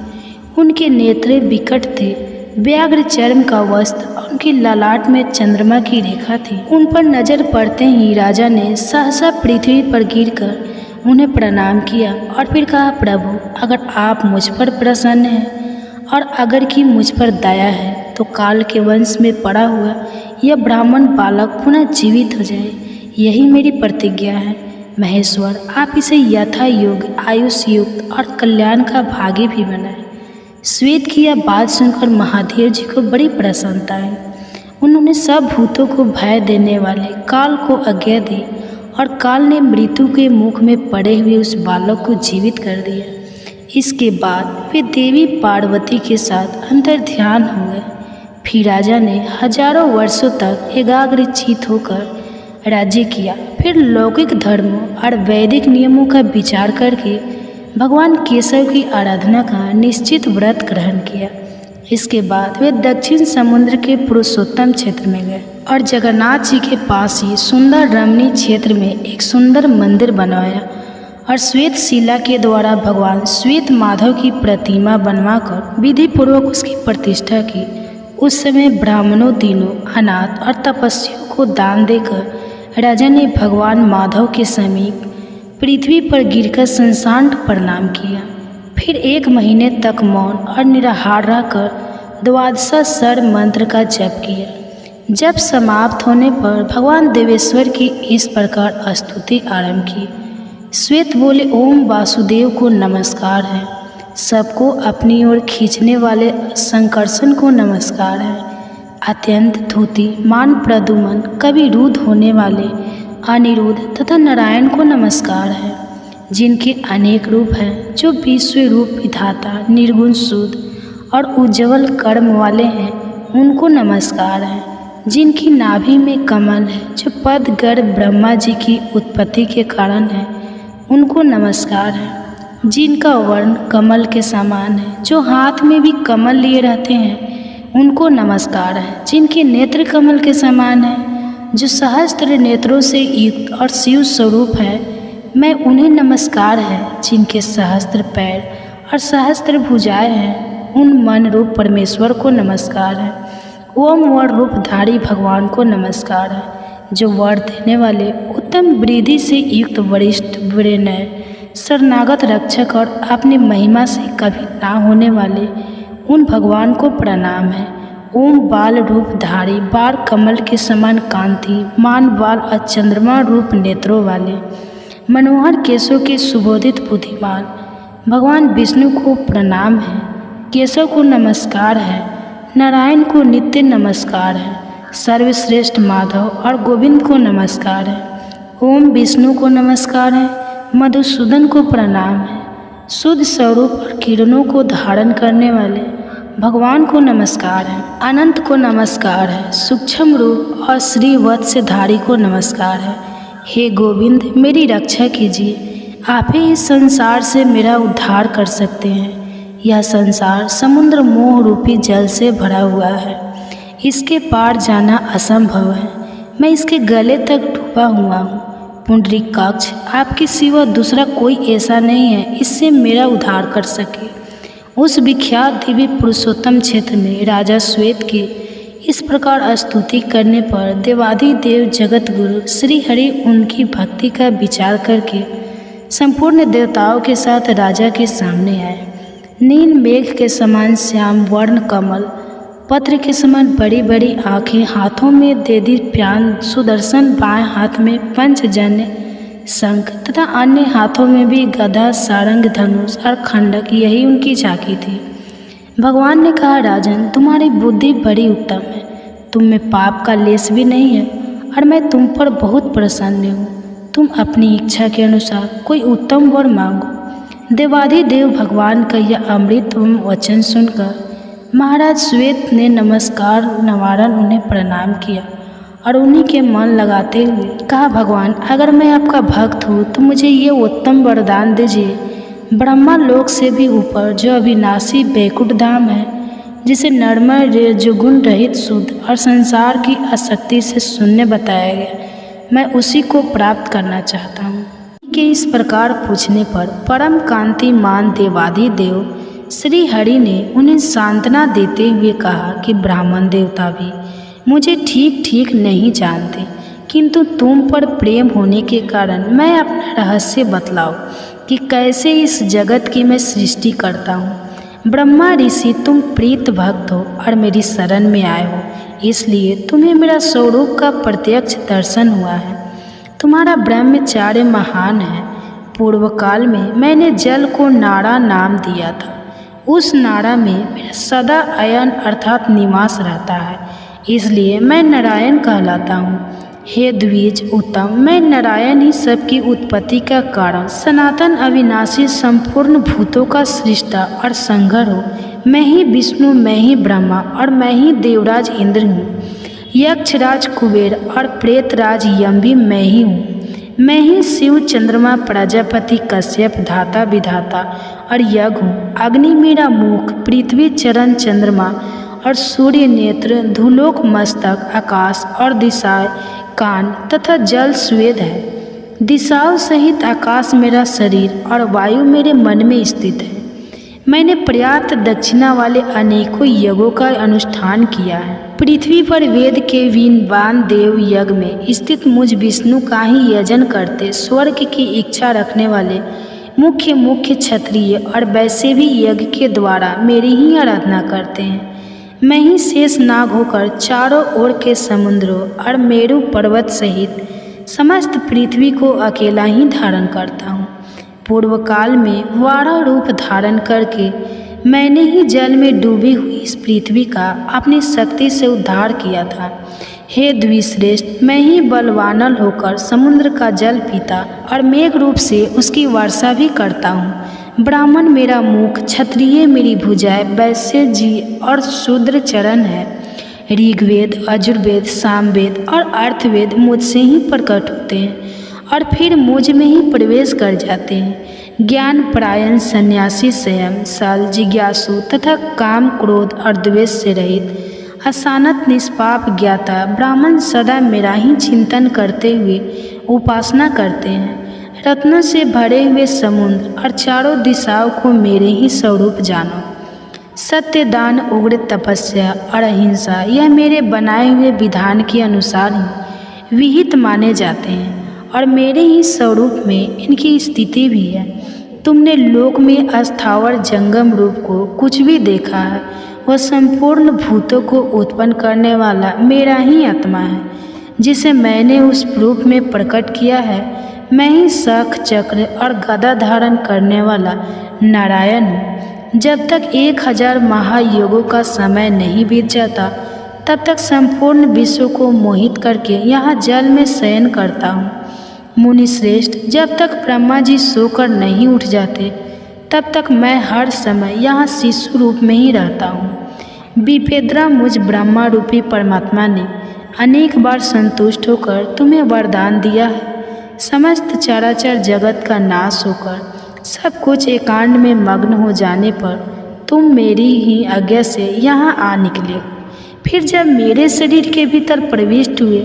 उनके नेत्र विकट थे, व्याघ्र चर्म का वस्त्र और उनकी ललाट में चंद्रमा की रेखा थी। उन पर नजर पड़ते ही राजा ने सहसा पृथ्वी पर गिरकर उन्हें प्रणाम किया और फिर कहा, प्रभु, अगर आप मुझ पर प्रसन्न हैं और अगर कि मुझ पर दया है तो काल के वंश में पड़ा हुआ यह ब्राह्मण बालक पुनः जीवित हो जाए, यही मेरी प्रतिज्ञा है। महेश्वर, आप इसे यथा योग्य आयुष युक्त और कल्याण का भागी भी बनाए। श्वेत की यह बात सुनकर महादेव जी को बड़ी प्रसन्नता हुई। उन्होंने सब भूतों को भय देने वाले काल को आज्ञा दी और काल ने मृत्यु के मुख में पड़े हुए उस बालक को जीवित कर दिया। इसके बाद वे देवी पार्वती के साथ अंतर ध्यान हो गए। फिर राजा ने हजारों वर्षों तक एकाग्रचित्त होकर राज्य किया। फिर लौकिक धर्मों और वैदिक नियमों का विचार करके भगवान केशव की आराधना का निश्चित व्रत ग्रहण किया। इसके बाद वे दक्षिण समुद्र के पुरुषोत्तम क्षेत्र में गए और जगन्नाथ जी के पास ही सुंदर रमणीय क्षेत्र में एक सुंदर मंदिर बनवाया और श्वेत शिला के द्वारा भगवान श्वेत माधव की प्रतिमा बनवाकर विधि पूर्वक उसकी प्रतिष्ठा की। उस समय ब्राह्मणों, दीनों, अनाथ और तपस्वियों को दान देकर राजा ने भगवान माधव के समीप पृथ्वी पर गिरकर संसांठ प्रणाम किया। फिर 1 महीने तक मौन और निराहार रहकर द्वादशाक्षर मंत्र का जप किया। जब समाप्त होने पर भगवान देवेश्वर की इस प्रकार स्तुति आरंभ की। श्वेत बोले, ओम वासुदेव को नमस्कार है, सबको अपनी ओर खींचने वाले संकर्षण को नमस्कार है, अत्यंत धूति मान प्रदुमन कवि रुद्ध होने वाले अनिरुद्ध तथा नारायण को नमस्कार है, जिनके अनेक रूप हैं, जो विश्व रूप विधाता निर्गुण शुद्ध और उज्ज्वल कर्म वाले हैं, उनको नमस्कार है, जिनकी नाभि में कमल है, जो पद गर्भ ब्रह्मा जी की उत्पत्ति के कारण है, उनको नमस्कार है, जिनका वर्ण कमल के समान है, जो हाथ में भी कमल लिए रहते हैं, उनको नमस्कार है जिनके नेत्र कमल के समान है, जो सहस्त्र नेत्रों से युक्त और शिव स्वरूप है। मैं उन्हें नमस्कार है जिनके सहस्त्र पैर और सहस्त्र भुजाएं हैं। उन मन रूप परमेश्वर को नमस्कार है। ओम वर रूपधारी भगवान को नमस्कार है, जो वर देने वाले उत्तम वृद्धि से युक्त वरिष्ठ विनय शरणागत रक्षक और अपनी महिमा से कभी ना होने वाले उन भगवान को प्रणाम है। ओम बाल रूपधारी, बाल कमल के समान कांति, मान बाल और चंद्रमा रूप नेत्रों वाले, मनोहर केशों के सुबोधित बुद्धिमान भगवान विष्णु को प्रणाम है। केशव को नमस्कार है, नारायण को नित्य नमस्कार है, सर्वश्रेष्ठ माधव और गोविंद को नमस्कार है। ओम विष्णु को नमस्कार है, मधुसूदन को प्रणाम है, शुद्ध स्वरूप और किरणों को धारण करने वाले भगवान को नमस्कार है। अनंत को नमस्कार है, सूक्ष्म रूप और श्री वत्सधारी को नमस्कार है। हे गोविंद, मेरी रक्षा कीजिए, आप ही इस संसार से मेरा उद्धार कर सकते हैं। यह संसार समुद्र मोह रूपी जल से भरा हुआ है, इसके पार जाना असंभव है। मैं इसके गले तक डूबा हुआ हूँ। पुंडरीकाक्ष, आपके सिवा दूसरा कोई ऐसा नहीं है इससे मेरा उद्धार कर सके। उस विख्यात दिव्य पुरुषोत्तम क्षेत्र में राजा श्वेत के इस प्रकार स्तुति करने पर देवाधिदेव जगत गुरु श्री हरि उनकी भक्ति का विचार करके संपूर्ण देवताओं के साथ राजा के सामने आए। नील मेघ के समान श्याम वर्ण कमल, पत्र के समान बड़ी बड़ी आँखें, हाथों में देदीप्यान सुदर्शन, बाएं हाथ में पंचजन्य शंख तथा अन्य हाथों में भी गदा, सारंग, धनुष और खंडक, यही उनकी झांकी थी। भगवान ने कहा, राजन, तुम्हारी बुद्धि बड़ी उत्तम है, तुम में पाप का लेस भी नहीं है और मैं तुम पर बहुत प्रसन्न हूँ। तुम अपनी इच्छा के अनुसार कोई उत्तम वर मांगो। देवाधिदेव भगवान का यह अमृतम वचन सुनकर महाराज श्वेत ने नमस्कार निवारण उन्हें प्रणाम किया और उन्हीं के मन लगाते हुए कहा, भगवान, अगर मैं आपका भक्त हूँ तो मुझे ये उत्तम वरदान दीजिए। ब्रह्मा लोक से भी ऊपर जो अविनाशी बैकुंठ धाम है, जिसे नर्मय रजोगुण रहित शुद्ध और संसार की आसक्ति से शून्य बताया गया, मैं उसी को प्राप्त करना चाहता हूँ। कि इस प्रकार पूछने पर परम कांतिमान देवाधिदेव श्री हरि ने उन्हें सांत्वना देते हुए कहा कि ब्राह्मण देवता भी मुझे ठीक ठीक नहीं जानते, किंतु तुम पर प्रेम होने के कारण मैं अपना रहस्य बतलाऊं कि कैसे इस जगत की मैं सृष्टि करता हूँ। ब्रह्मा ऋषि, तुम प्रीत भक्त हो और मेरी शरण में आए हो, इसलिए तुम्हें मेरा स्वरूप का प्रत्यक्ष दर्शन हुआ है। तुम्हारा ब्रह्मचार्य महान है। पूर्व काल में मैंने जल को नाड़ा नाम दिया था। उस नाड़ा में मेरा सदा अयन अर्थात निवास रहता है, इसलिए मैं नारायण कहलाता हूँ। हे द्विज उत्तम, मैं नारायण ही सबकी उत्पत्ति का कारण, सनातन अविनाशी संपूर्ण भूतों का सृष्टा और संघर हूँ। मैं ही विष्णु, मैं ही ब्रह्मा और मैं ही देवराज इंद्र हूँ। यक्षराज कुबेर और प्रेतराज यम भी मैं ही हूँ। मैं ही शिव, चंद्रमा, प्रजापति, कश्यप, धाता, विधाता और यज्ञ हूँ। अग्नि मेरा मुख, पृथ्वी चरण चंद्रमा और सूर्य नेत्र, धूलोक मस्तक, आकाश और दिशाएं कान तथा जल स्वेद है। दिशाओं सहित आकाश मेरा शरीर और वायु मेरे मन में स्थित है। मैंने पर्याप्त दक्षिणा वाले अनेकों यज्ञों का अनुष्ठान किया है। पृथ्वी पर वेद के विद्वान देव यज्ञ में स्थित मुझ विष्णु का ही यजन करते स्वर्ग की इच्छा रखने वाले मुख्य क्षत्रिय और वैसे भी यज्ञ के द्वारा मेरी ही आराधना करते हैं। मैं ही शेष नाग होकर चारों ओर के समुद्रों और मेरु पर्वत सहित समस्त पृथ्वी को अकेला ही धारण करता हूँ। पूर्व काल में वारा रूप धारण करके मैंने ही जल में डूबी हुई इस पृथ्वी का अपनी शक्ति से उद्धार किया था। हे द्विश्रेष्ठ, मैं ही बलवानल होकर समुद्र का जल पीता और मेघ रूप से उसकी वर्षा भी करता हूँ। ब्राह्मण मेरा मुख, क्षत्रिय मेरी भुजाएं, वैश्य जी और शूद्र चरण है। ऋग्वेद, यजुर्वेद, सामवेद और अर्थवेद मुझसे ही प्रकट होते हैं और फिर मुझ में ही प्रवेश कर जाते हैं। ज्ञान परायण सन्यासी स्वयं सल, जिज्ञासु तथा काम, क्रोध और द्वेष से रहित अशांत निष्पाप ज्ञाता ब्राह्मण सदा मेरा ही चिंतन करते हुए उपासना करते हैं। रत्नों से भरे हुए समुद्र और चारों दिशाओं को मेरे ही स्वरूप जानो। सत्य, दान, उग्र तपस्या और अहिंसा यह मेरे बनाए हुए विधान के अनुसार ही विहित माने जाते हैं और मेरे ही स्वरूप में इनकी स्थिति भी है। तुमने लोक में अस्थावर जंगम रूप को कुछ भी देखा है, वह संपूर्ण भूतों को उत्पन्न करने वाला मेरा ही आत्मा है, जिसे मैंने उस रूप में प्रकट किया है। मैं ही शंख, चक्र और गदा धारण करने वाला नारायण हूँ। जब तक 1000 महायुगों का समय नहीं बीत जाता, तब तक संपूर्ण विश्व को मोहित करके यहाँ जल में शयन करता हूँ। मुनि श्रेष्ठ, जब तक ब्रह्मा जी सोकर नहीं उठ जाते, तब तक मैं हर समय यहाँ शिशु रूप में ही रहता हूँ। विपेद्रा, मुझ ब्रह्मा रूपी परमात्मा ने अनेक बार संतुष्ट होकर तुम्हें वरदान दिया है। समस्त चराचर जगत का नाश होकर सब कुछ एकांत में मग्न हो जाने पर तुम मेरी ही आज्ञा से यहाँ आ निकले। फिर जब मेरे शरीर के भीतर प्रविष्ट हुए,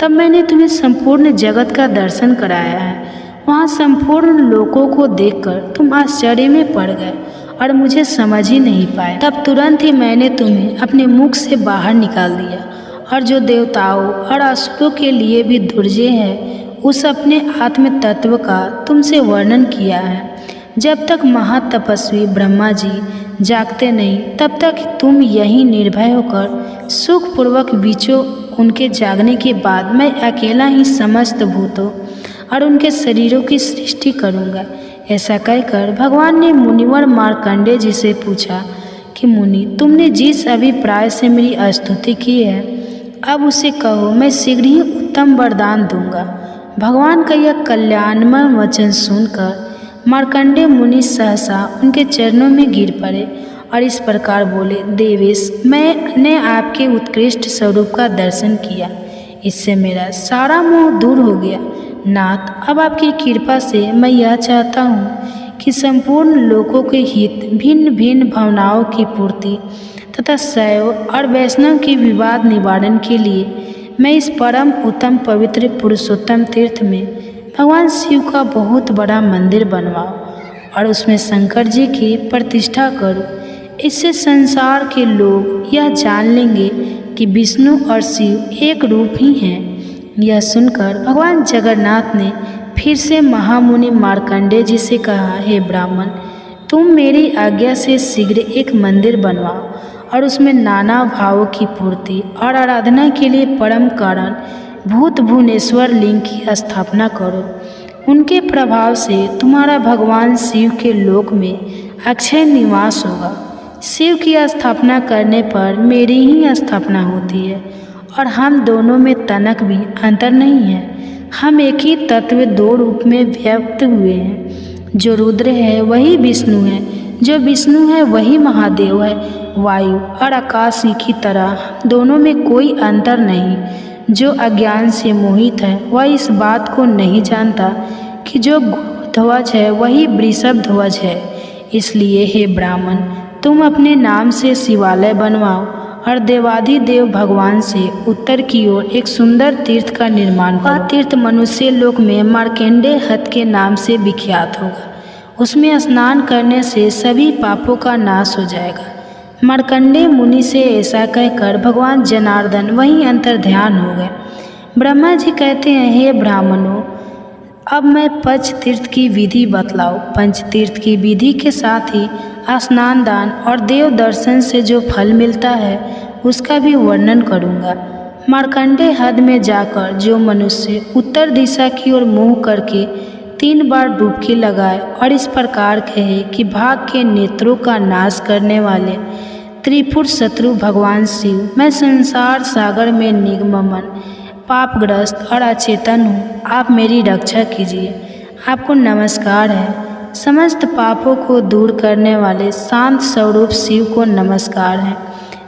तब मैंने तुम्हें संपूर्ण जगत का दर्शन कराया है। वहाँ संपूर्ण लोकों को देखकर तुम आश्चर्य में पड़ गए और मुझे समझ ही नहीं पाए। तब तुरंत ही मैंने तुम्हें अपने मुख से बाहर निकाल दिया और जो देवताओं और असुरों के लिए भी दुर्जय है, उस अपने आत्म तत्व का तुमसे वर्णन किया है। जब तक महातपस्वी ब्रह्मा जी जागते नहीं, तब तक तुम यहीं निर्भय होकर सुखपूर्वक बीचो। उनके जागने के बाद मैं अकेला ही समस्त भूतों और उनके शरीरों की सृष्टि करूँगा। ऐसा कहकर भगवान ने मुनिवर मार्कंडेय जी से पूछा कि मुनि, तुमने जिस अभिप्राय से मेरी स्तुति की है, अब उसे कहो, मैं शीघ्र ही उत्तम वरदान दूंगा। भगवान का यह कल्याणमय वचन सुनकर मार्कंडेय मुनि सहसा उनके चरणों में गिर पड़े और इस प्रकार बोले, देवेश, मैंने आपके उत्कृष्ट स्वरूप का दर्शन किया, इससे मेरा सारा मोह दूर हो गया। नाथ, अब आपकी कृपा से मैं यह चाहता हूँ कि संपूर्ण लोकों के हित, भिन्न भिन्न भावनाओं की पूर्ति तथा शैव और वैष्णव के विवाद निवारण के लिए मैं इस परम उत्तम पवित्र पुरुषोत्तम तीर्थ में भगवान शिव का बहुत बड़ा मंदिर बनवाऊं और उसमें शंकर जी की प्रतिष्ठा करूं। इससे संसार के लोग यह जान लेंगे कि विष्णु और शिव एक रूप ही हैं। यह सुनकर भगवान जगन्नाथ ने फिर से महामुनि मार्कंडेय जी से कहा, हे ब्राह्मण, तुम मेरी आज्ञा से शीघ्र एक मंदिर बनवाओ और उसमें नाना भावों की पूर्ति और आराधना के लिए परम कारण भूत भुवनेश्वर लिंग की स्थापना करो। उनके प्रभाव से तुम्हारा भगवान शिव के लोक में अक्षय निवास होगा। शिव की स्थापना करने पर मेरी ही स्थापना होती है और हम दोनों में तनक भी अंतर नहीं है। हम एक ही तत्व दो रूप में व्यक्त हुए हैं। जो रुद्र है वही विष्णु है, जो विष्णु है वही महादेव है। वायु और आकाश की तरह दोनों में कोई अंतर नहीं। जो अज्ञान से मोहित है वह इस बात को नहीं जानता कि जो ध्वज है वही वृषभ ध्वज है। इसलिए हे ब्राह्मण, तुम अपने नाम से शिवालय बनवाओ और देवाधिदेव भगवान से उत्तर की ओर एक सुंदर तीर्थ का निर्माण करो। वह तीर्थ मनुष्य लोक में मार्कंडेय हत के नाम से विख्यात होगा। उसमें स्नान करने से सभी पापों का नाश हो जाएगा। मार्कंडेय मुनि से ऐसा कहकर भगवान जनार्दन वहीं अंतर्ध्यान हो गए। ब्रह्मा जी कहते हैं, हे ब्राह्मणों, अब मैं पंच तीर्थ की विधि बतलाओ। पंच तीर्थ की विधि के साथ ही स्नान, दान और देव दर्शन से जो फल मिलता है उसका भी वर्णन करूँगा। मार्कंडेय हद में जाकर जो मनुष्य उत्तर दिशा की ओर मुँह करके 3 बार डुबकी लगाए और इस प्रकार कहे कि भाग के नेत्रों का नाश करने वाले त्रिपुर शत्रु भगवान शिव, मैं संसार सागर में निगमन पापग्रस्त और अचेतन हूँ, आप मेरी रक्षा कीजिए। आपको नमस्कार है। समस्त पापों को दूर करने वाले शांत स्वरूप शिव को नमस्कार है।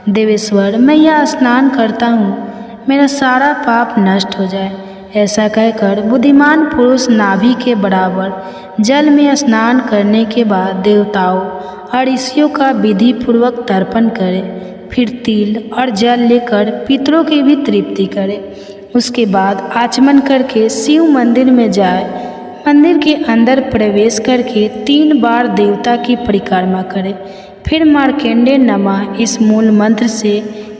देवेश्वर, मैं यह स्नान करता हूँ, मेरा सारा पाप नष्ट हो जाए। ऐसा कहकर बुद्धिमान पुरुष नाभि के बराबर जल में स्नान करने के बाद देवताओं और ऋषियों का विधि पूर्वक तर्पण करे। फिर तिल और जल लेकर पितरों की भी तृप्ति करे। उसके बाद आचमन करके शिव मंदिर में जाए। मंदिर के अंदर प्रवेश करके 3 बार देवता की परिक्रमा करे। फिर मार्कंडेय नमः इस मूल मंत्र से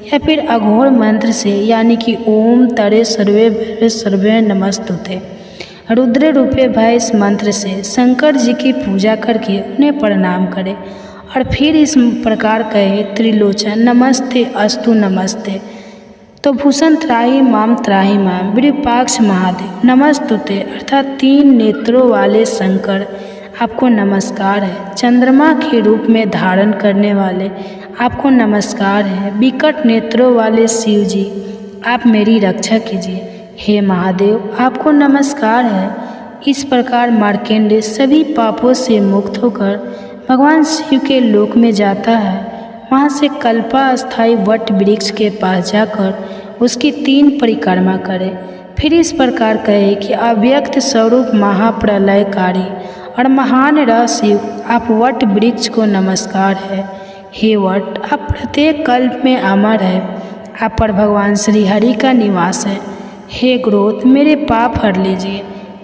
या फिर अघोर मंत्र से यानी कि ओम तरे सर्वे सर्वे नमस्तुते रुद्र रूपे भय इस मंत्र से शंकर जी की पूजा करके उन्हें प्रणाम करे और फिर इस प्रकार कहे त्रिलोचन नमस्ते अस्तु नमस्ते। तो भूषण त्राही माम विरूपाक्ष महादेव नमस्तुते अर्थात 3 नेत्रों वाले शंकर आपको नमस्कार है। चंद्रमा के रूप में धारण करने वाले आपको नमस्कार है। विकट नेत्रों वाले शिव जी आप मेरी रक्षा कीजिए। हे महादेव आपको नमस्कार है। इस प्रकार मार्कंडेय सभी पापों से मुक्त होकर भगवान शिव के लोक में जाता है। वहाँ से कल्पास्थायी वट वृक्ष के पास जाकर उसकी 3 परिक्रमा करे। फिर इस प्रकार कहे कि अव्यक्त स्वरूप महाप्रलयकारी और महान रह शिव आप वट वृक्ष को नमस्कार है। हे वट आप प्रत्येक कल्प में अमर है। आप पर भगवान श्री हरि का निवास है। हे ग्रोथ मेरे पाप हर लीजिए।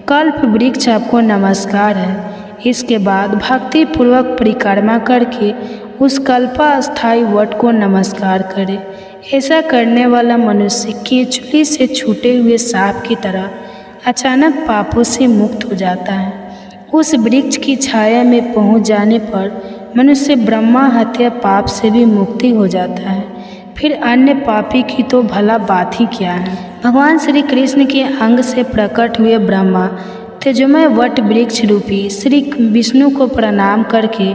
कल्प वृक्ष आपको नमस्कार है। इसके बाद भक्ति पूर्वक परिक्रमा करके उस कल्पास्थायी वट को नमस्कार करे। ऐसा करने वाला मनुष्य केचुली से छूटे हुए सांप की तरह अचानक पापों से मुक्त हो जाता है। उस वृक्ष की छाया में पहुंच जाने पर मनुष्य ब्रह्मा हत्या पाप से भी मुक्ति हो जाता है। फिर अन्य पापी की तो भला बात ही क्या है। भगवान श्री कृष्ण के अंग से प्रकट हुए ब्रह्मा तेजोमय वट वृक्ष रूपी श्री विष्णु को प्रणाम करके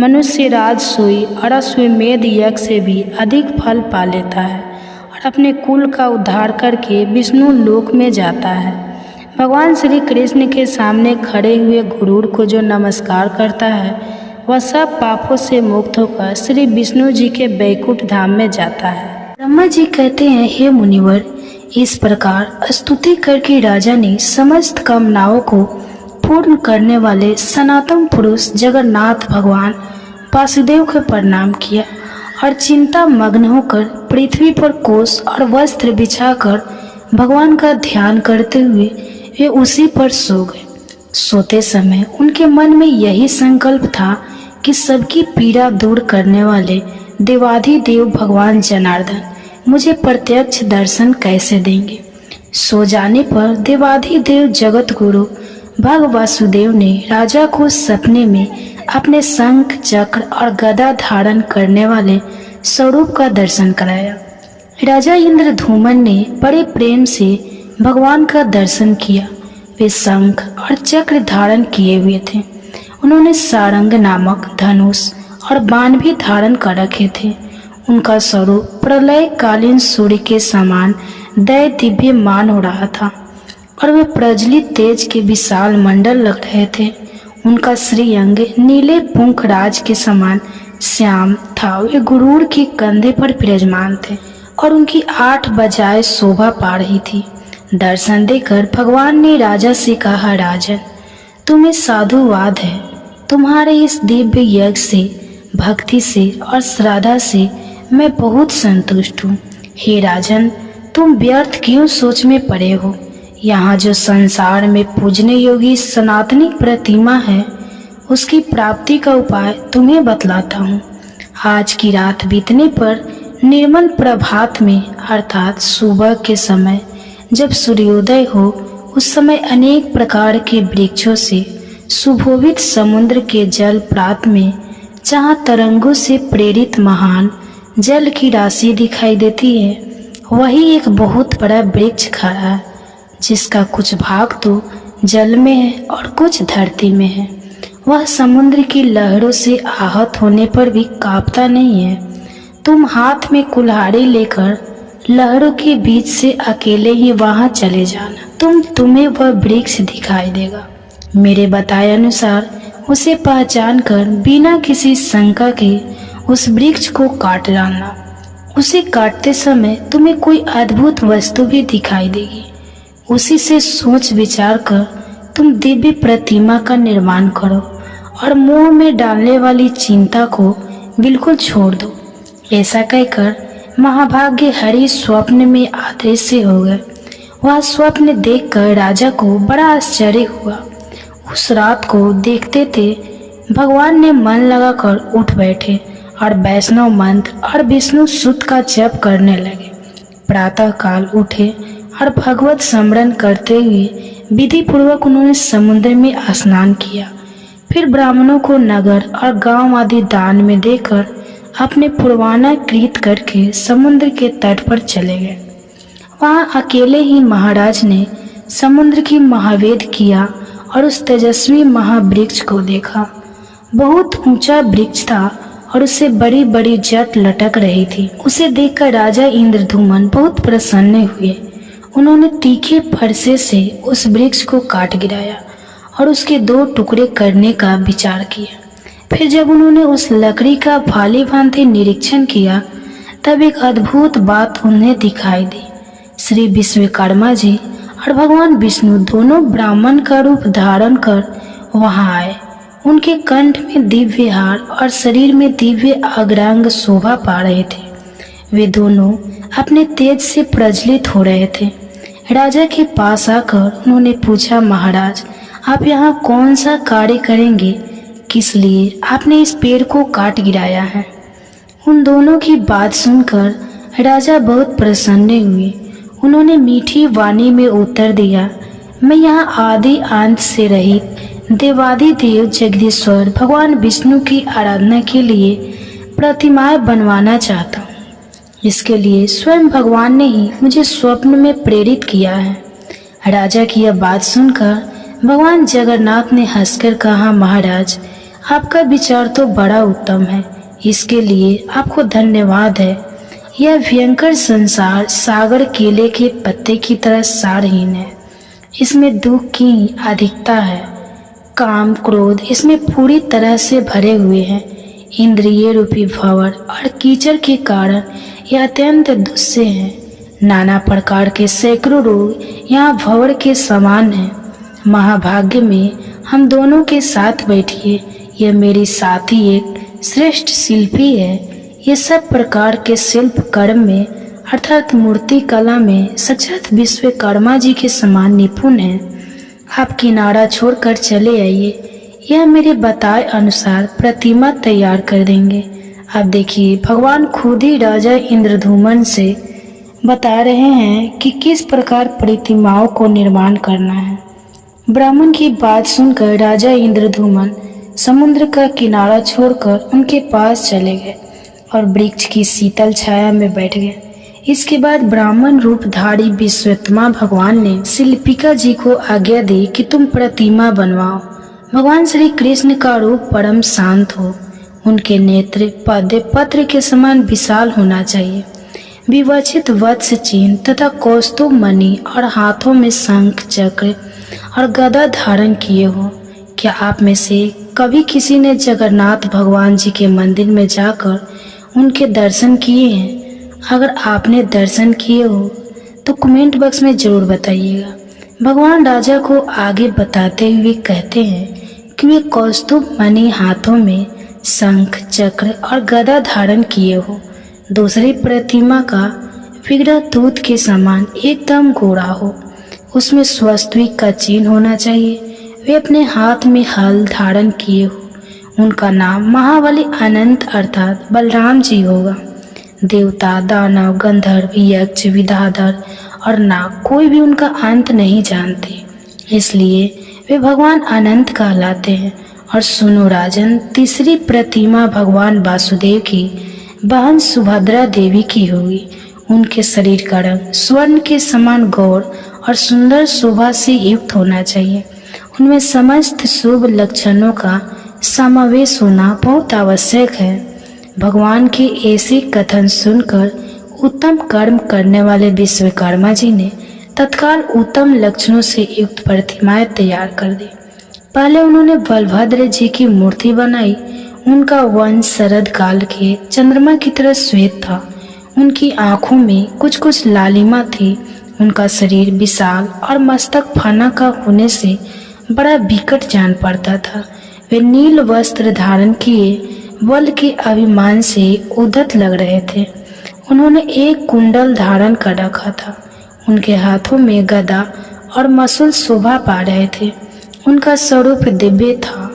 मनुष्य राजसूय और अश्वमेध यज्ञ से भी अधिक फल पा लेता है और अपने कुल का उद्धार करके विष्णु लोक में जाता है। भगवान श्री कृष्ण के सामने खड़े हुए गुरूर को जो नमस्कार करता है वह सब पापों से मुक्त होकर श्री विष्णु जी के बैकुंठ धाम में जाता है। ब्रह्मा जी कहते हैं, हे मुनिवर, इस प्रकार स्तुति करके राजा ने समस्त कामनाओं को पूर्ण करने वाले सनातन पुरुष जगन्नाथ भगवान वासुदेव को प्रणाम किया और चिंता मग्न होकर पृथ्वी पर कोष और वस्त्र बिछाकर भगवान का ध्यान करते हुए वे उसी पर सो गए। सोते समय उनके मन में यही संकल्प था कि सबकी पीड़ा दूर करने वाले देवाधिदेव भगवान जनार्दन मुझे प्रत्यक्ष दर्शन कैसे देंगे। सो जाने पर देवाधिदेव जगत गुरु भग वासुदेव ने राजा को सपने में अपने शंख चक्र और गदा धारण करने वाले स्वरूप का दर्शन कराया। राजा इंद्रधूमन ने बड़े प्रेम से भगवान का दर्शन किया। वे शंख और चक्र धारण किए हुए थे। उन्होंने सारंग नामक धनुष और बाण भी धारण कर रखे थे। उनका स्वरूप प्रलयकालीन सूर्य के समान दय दिव्यमान हो रहा था और वे प्रज्वलित तेज के विशाल मंडल लग रहे थे। उनका श्रीअंग नीले पुंखराज के समान श्याम था। वे गुरूर के कंधे पर विराजमान थे और उनकी 8 भुजाएं शोभा पा रही थी। दर्शन देकर भगवान ने राजा से कहा, राजन, तुम्हें साधुवाद है। तुम्हारे इस दिव्य यज्ञ से, भक्ति से और श्रद्धा से मैं बहुत संतुष्ट हूँ। हे राजन, तुम व्यर्थ क्यों सोच में पड़े हो। यहाँ जो संसार में पूजने योगी सनातनी प्रतिमा है उसकी प्राप्ति का उपाय तुम्हें बतलाता हूँ। आज की रात बीतने पर निर्मल प्रभात में अर्थात सुबह के समय जब सूर्योदय हो उस समय अनेक प्रकार के वृक्षों से सुशोभित समुद्र के जल प्रात में जहाँ तरंगों से प्रेरित महान जल की राशि दिखाई देती है वही एक बहुत बड़ा वृक्ष खड़ा है जिसका कुछ भाग तो जल में है और कुछ धरती में है। वह समुद्र की लहरों से आहत होने पर भी कांपता नहीं है। तुम हाथ में कुल्हाड़ी लेकर लहरों के बीच से अकेले ही वहां चले जाना। तुम्हें वह वृक्ष दिखाई देगा। मेरे बताए अनुसार उसे पहचान कर बिना किसी शंका के उस वृक्ष को काट डालना। उसे काटते समय तुम्हें कोई अद्भुत वस्तु भी दिखाई देगी। उसी से सोच विचार कर तुम दिव्य प्रतिमा का निर्माण करो और मोह में डालने वाली चिंता को बिल्कुल छोड़ दो। ऐसा कहकर महाभाग्य हरि स्वप्न में अदृश्य हो गए। वह स्वप्न देखकर राजा को बड़ा आश्चर्य हुआ। उस रात को देखते थे भगवान ने मन लगाकर उठ बैठे और वैष्णव मंत्र और विष्णु सुत का जप करने लगे। प्रातः काल उठे और भगवत स्मरण करते हुए विधि पूर्वक उन्होंने समुद्र में स्नान किया। फिर ब्राह्मणों को नगर और गांव आदि दान में देकर अपने पुरवाना कृत करके समुद्र के तट पर चले गए। वहां अकेले ही महाराज ने समुद्र की महावेद किया और उस तेजस्वी महावृक्ष को देखा। बहुत ऊंचा वृक्ष था और उससे बड़ी बड़ी जट लटक रही थी। उसे देखकर राजा इंद्रधूमन बहुत प्रसन्न हुए। उन्होंने तीखे फरसे से उस वृक्ष को काट गिराया और उसके 2 टुकड़े करने का विचार किया। फिर जब उन्होंने उस लकड़ी का भाली भांति निरीक्षण किया तब एक अद्भुत बात उन्हें दिखाई दी। श्री विश्वकर्मा जी और भगवान विष्णु दोनों ब्राह्मण का रूप धारण कर वहां आए। उनके कंठ में दिव्य हार और शरीर में दिव्य अग्रांग शोभा पा रहे थे। वे दोनों अपने तेज से प्रज्वलित हो रहे थे। राजा के पास आकर उन्होंने पूछा, महाराज आप यहाँ कौन सा कार्य करेंगे? किस लिए आपने इस पेड़ को काट गिराया है? उन दोनों की बात सुनकर राजा बहुत प्रसन्न हुए। उन्होंने मीठी वाणी में उत्तर दिया, मैं यहाँ आदि अंत से रहित देवादिदेव जगदीश्वर भगवान विष्णु की आराधना के लिए प्रतिमाएं बनवाना चाहता हूँ। इसके लिए स्वयं भगवान ने ही मुझे स्वप्न में प्रेरित किया है। राजा की यह बात सुनकर भगवान जगन्नाथ ने हंसकर कहा, महाराज आपका विचार तो बड़ा उत्तम है, इसके लिए आपको धन्यवाद है। यह भयंकर संसार सागर केले के पत्ते की तरह सारहीन है। इसमें दुख की अधिकता है। काम क्रोध इसमें पूरी तरह से भरे हुए हैं। इंद्रिय रूपी भंवर और कीचड़ के कारण यह अत्यंत दुस्से है। नाना प्रकार के सैकड़ों रोग यहाँ भंवर के समान हैं। महाभाग्य में हम दोनों के साथ बैठिए। यह मेरी साथी एक श्रेष्ठ शिल्पी है। ये सब प्रकार के शिल्प कर्म में अर्थात मूर्ति कला में साक्षात विश्वकर्मा जी के समान निपुण है। आप किनारा छोड़कर चले आइए, यह मेरे बताए अनुसार प्रतिमा तैयार कर देंगे। आप देखिए भगवान खुद ही राजा इंद्रधूमन से बता रहे हैं कि किस प्रकार प्रतिमाओं को निर्माण करना है। ब्राह्मण की बात सुनकर राजा इंद्रधूमन समुद्र का किनारा छोड़कर उनके पास चले गए और वृक्ष की शीतल छाया में बैठ गए। इसके बाद ब्राह्मण रूपधारी विश्वत्मा भगवान ने शिल्पिका जी को आज्ञा दी कि तुम प्रतिमा बनवाओ। भगवान श्री कृष्ण का रूप परम शांत हो। उनके नेत्र पद्म पत्र के समान विशाल होना चाहिए। विवक्षित वत्स चिन्ह तथा कौस्तुभ मणि और हाथों में शंख चक्र और गदा धारण किए हो। क्या आप में से कभी किसी ने जगन्नाथ भगवान जी के मंदिर में जाकर उनके दर्शन किए हैं? अगर आपने दर्शन किए हो तो कमेंट बॉक्स में जरूर बताइएगा। भगवान राजा को आगे बताते हुए कहते हैं कि वे कौस्तुभ मणि हाथों में शंख चक्र और गदा धारण किए हो। दूसरी प्रतिमा का विग्रह दूध के समान एकदम गोरा हो। उसमें स्वस्तिक का चिन्ह होना चाहिए। वे अपने हाथ में हल धारण किए हो। उनका नाम महाबली अनंत अर्थात बलराम जी होगा। देवता दानव गंधर्व यक्ष विद्याधर और नाग कोई भी उनका अंत नहीं जानते, इसलिए वे भगवान अनंत कहलाते हैं। और सुनो राजन, तीसरी प्रतिमा भगवान वासुदेव की बहन सुभद्रा देवी की होगी। उनके शरीर का रंग स्वर्ण के समान गौर और सुंदर शोभा से युक्त होना चाहिए। उनमें समस्त शुभ लक्षणों का समावेश होना बहुत आवश्यक है। भगवान के ऐसे कथन सुनकर उत्तम कर्म करने वाले विश्वकर्मा जी ने तत्काल उत्तम लक्षणों से युक्त प्रतिमाएं तैयार कर दी। पहले उन्होंने बलभद्र जी की मूर्ति बनाई। उनका वंश शरद काल के चंद्रमा की तरह श्वेत था। उनकी आंखों में कुछ कुछ लालिमा थी। उनका शरीर विशाल और मस्तक फना का होने से बड़ा विकट जान पड़ता था। वे नील वस्त्र धारण किए बल के अभिमान से उद्धत लग रहे थे। उन्होंने एक कुंडल धारण कर रखा था। उनके हाथों में गदा और मसूल शोभा पा रहे थे। उनका स्वरूप दिव्य था।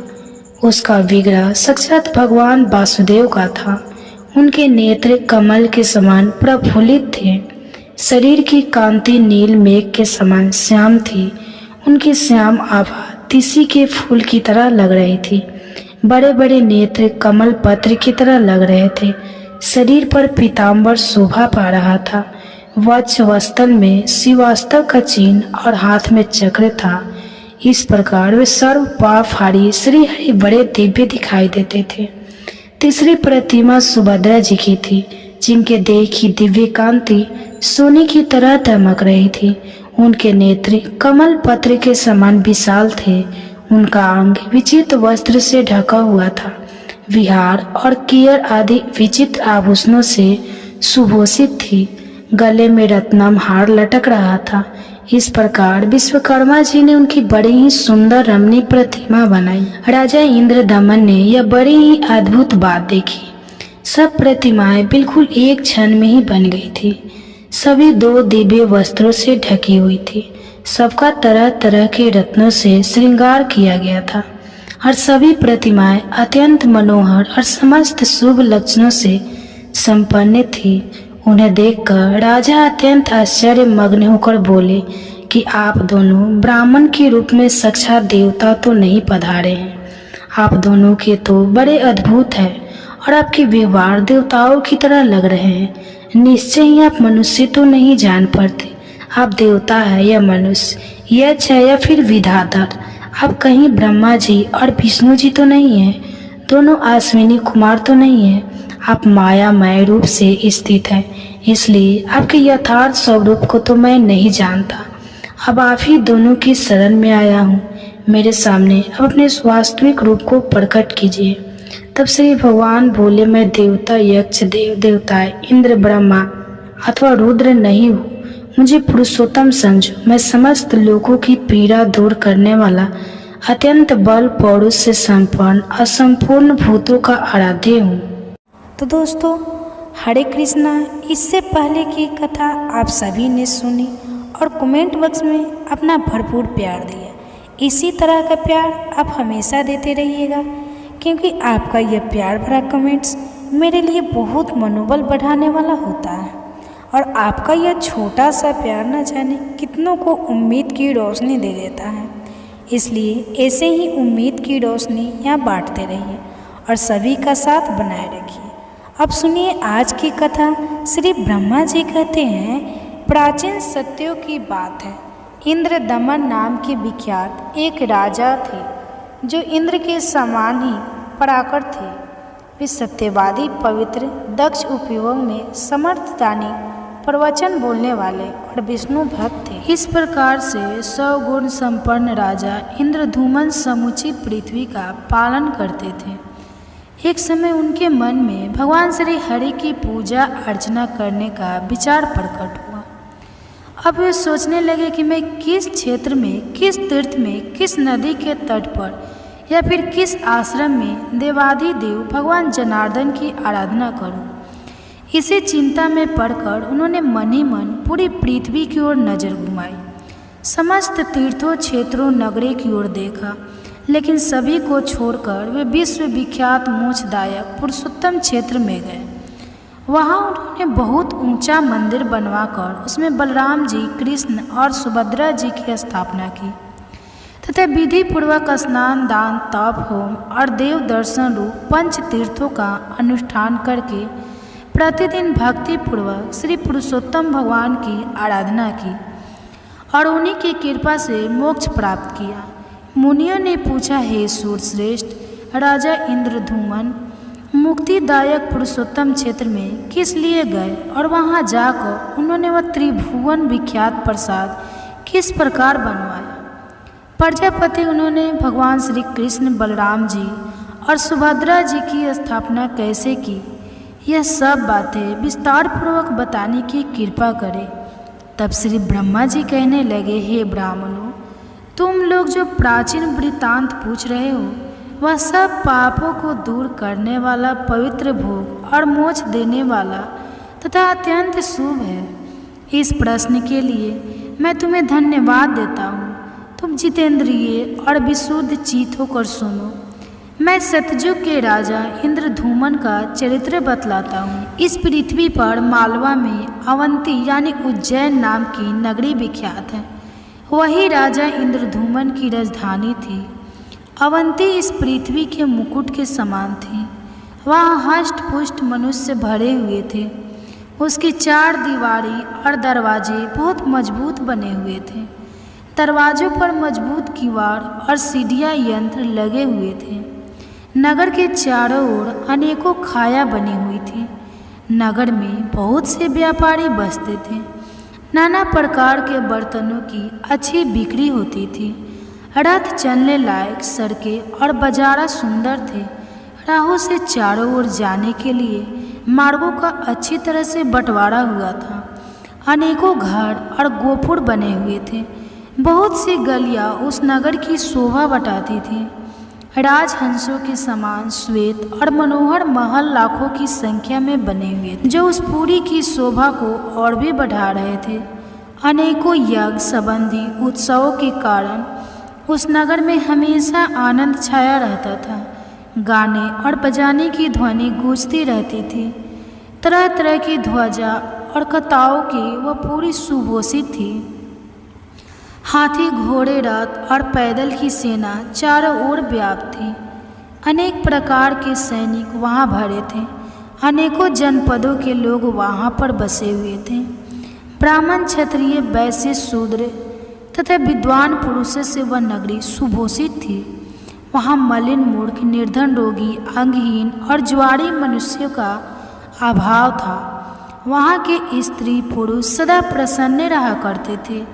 उसका विग्रह साक्षात भगवान वासुदेव का था। उनके नेत्र कमल के समान प्रफुल्लित थे। शरीर की कांति नील मेघ के समान श्याम थी। उनकी श्याम आभा तीसी के फूल की तरह लग रही थी। बड़े बड़े नेत्र कमल पत्र की तरह लग रहे थे। शरीर पर पीताम्बर शोभा पा रहा था। वक्ष वस्त्र में शिवास्तव का चिन्ह और हाथ में चक्र था। इस प्रकार वे सर्व पापहारी श्री हरि बड़े दिव्य दिखाई देते थे। तीसरी प्रतिमा सुभद्रा जी की थी, जिनके देह की दिव्य कांति सोने की तरह दमक रही थी। उनके नेत्र कमल पत्र के समान विशाल थे। उनका अंग विचित्र वस्त्र से ढका हुआ था। विहार और कियर आदि विचित्र आभूषणों से सुभूषित थी। गले में रत्नम हार लटक रहा था। इस प्रकार विश्वकर्मा जी ने उनकी बड़ी ही सुंदर रमणीय प्रतिमा बनाई। राजा इंद्रदमन ने यह बड़ी ही अद्भुत बात देखी। सब प्रतिमाएं बिल्कुल एक क्षण में ही बन गई थी। सभी 2 दिव्य वस्त्रों से ढकी हुई थी। सबका तरह तरह के रत्नों से श्रृंगार किया गया था और सभी प्रतिमाएं अत्यंत मनोहर और समस्त शुभ लक्षणों से संपन्न थी। उन्हें देखकर राजा अत्यंत आश्चर्य मग्न होकर बोले कि आप दोनों ब्राह्मण के रूप में साक्षात देवता तो नहीं पधारे हैं। आप दोनों के तो बड़े अद्भुत हैं और आपके व्यवहार देवताओं की तरह लग रहे हैं। निश्चय ही आप मनुष्य तो नहीं जान पड़ते। आप देवता है या मनुष्य, यक्ष है या फिर विधाता। आप कहीं ब्रह्मा जी और विष्णु जी तो नहीं हैं। दोनों अश्विनी कुमार तो नहीं है। आप मायामय रूप से स्थित हैं, इसलिए आपके यथार्थ स्वरूप को तो मैं नहीं जानता। अब आप ही दोनों की शरण में आया हूँ। मेरे सामने अब अपने वास्तविक रूप को प्रकट कीजिए। तब श्री भगवान बोले, मैं देवता यक्ष देवताएं इंद्र ब्रह्मा अथवा रुद्र नहीं हूँ। मुझे पुरुषोत्तम समझो। मैं समस्त लोगों की पीड़ा दूर करने वाला अत्यंत बल पौरुष से संपन्न असंपूर्ण भूतों का आराध्य हूँ। तो दोस्तों, हरे कृष्णा। इससे पहले की कथा आप सभी ने सुनी और कमेंट बॉक्स में अपना भरपूर प्यार दिया। इसी तरह का प्यार आप हमेशा देते रहिएगा, क्योंकि आपका यह प्यार भरा कमेंट्स मेरे लिए बहुत मनोबल बढ़ाने वाला होता है और आपका यह छोटा सा प्यार न जाने कितनों को उम्मीद की रोशनी दे देता है। इसलिए ऐसे ही उम्मीद की रोशनी यहाँ बांटते रहिए और सभी का साथ बनाए रखिए। अब सुनिए आज की कथा। श्री ब्रह्मा जी कहते हैं, प्राचीन सत्यों की बात है। इंद्रदमन नाम के विख्यात एक राजा थे, जो इंद्र के समान ही पराकर थे। वे सत्यवादी, पवित्र, दक्ष उपयोग में समर्थ, दानी, प्रवचन बोलने वाले और विष्णु भक्त थे। इस प्रकार से 100 गुण संपन्न राजा इंद्रधूमन समूची पृथ्वी का पालन करते थे। एक समय उनके मन में भगवान श्री हरि की पूजा अर्चना करने का विचार प्रकट हुआ। अब वे सोचने लगे कि मैं किस क्षेत्र में, किस तीर्थ में, किस नदी के तट पर या फिर किस आश्रम में देवाधिदेव भगवान जनार्दन की आराधना करूं। इसी चिंता में पड़कर उन्होंने मन ही मन पूरी पृथ्वी की ओर नजर घुमाई। समस्त तीर्थों, क्षेत्रों, नगरी की ओर देखा, लेकिन सभी को छोड़कर वे विश्वविख्यात मोक्षदायक पुरुषोत्तम क्षेत्र में गए। वहाँ उन्होंने बहुत ऊंचा मंदिर बनवाकर उसमें बलराम जी, कृष्ण और सुभद्रा जी की स्थापना की तथा विधि पूर्वक स्नान, दान, तप, होम और देव दर्शन रूप 5 तीर्थों का अनुष्ठान करके प्रतिदिन भक्ति पूर्वक श्री पुरुषोत्तम भगवान की आराधना की और उन्हीं की कृपा से मोक्ष प्राप्त किया। मुनियों ने पूछा, हे सूर्यश्रेष्ठ राजा इंद्रधूमन, मुक्तिदायक पुरुषोत्तम क्षेत्र में किस लिए गए और वहां जाकर उन्होंने वह त्रिभुवन विख्यात प्रसाद किस प्रकार बनवाया? प्रजापति, उन्होंने भगवान श्री कृष्ण, बलराम जी और सुभद्रा जी की स्थापना कैसे की, यह सब बातें विस्तार पूर्वक बताने की कृपा करें। तब श्री ब्रह्मा जी कहने लगे, हे ब्राह्मणों, तुम लोग जो प्राचीन वृत्तांत पूछ रहे हो, वह सब पापों को दूर करने वाला पवित्र भोग और मोक्ष देने वाला तथा अत्यंत शुभ है। इस प्रश्न के लिए मैं तुम्हें धन्यवाद देता हूँ। तुम जितेंद्रिय और विशुद्ध चित्त होकर सुनो। मैं सतयुग के राजा इंद्रधूमन का चरित्र बतलाता हूँ। इस पृथ्वी पर मालवा में अवंती यानी उज्जैन नाम की नगरी विख्यात है। वही राजा इंद्रधूमन की राजधानी थी। अवंती इस पृथ्वी के मुकुट के समान थी। वहाँ हष्ट पुष्ट मनुष्य भरे हुए थे। उसकी 4 दीवारी और दरवाजे बहुत मजबूत बने हुए थे। दरवाजों पर मजबूत किवाड़ और सीढ़ियाँ यंत्र लगे हुए थे। नगर के चारों ओर अनेकों खाया बनी हुई थी। नगर में बहुत से व्यापारी बसते थे। नाना प्रकार के बर्तनों की अच्छी बिक्री होती थी। रथ चलने लायक सड़कें और बाजारा सुंदर थे। राहों से चारों ओर जाने के लिए मार्गों का अच्छी तरह से बंटवारा हुआ था। अनेकों घर और गोपुर बने हुए थे। बहुत सी गलियां उस नगर की शोभा बढ़ाती थी। राजहंसों के समान श्वेत और मनोहर महल लाखों की संख्या में बने हुए थे, जो उस पूरी की शोभा को और भी बढ़ा रहे थे। अनेकों यज्ञ संबंधी उत्सवों के कारण उस नगर में हमेशा आनंद छाया रहता था। गाने और बजाने की ध्वनि गूंजती रहती थी। तरह तरह की ध्वजा और कताओं की वह पूरी सुभूषित थी। हाथी, घोड़े, रथ और पैदल की सेना चारों ओर व्याप्त थी। अनेक प्रकार के सैनिक वहाँ भरे थे। अनेकों जनपदों के लोग वहाँ पर बसे हुए थे। ब्राह्मण, क्षत्रिय, वैश्य, शूद्र तथा विद्वान पुरुषों से वह नगरी सुभूषित थी। वहाँ मलिन, मूर्ख, निर्धन, रोगी, अंगहीन और जुआरी मनुष्यों का अभाव था। वहाँ के स्त्री पुरुष सदा प्रसन्न रहा करते थे।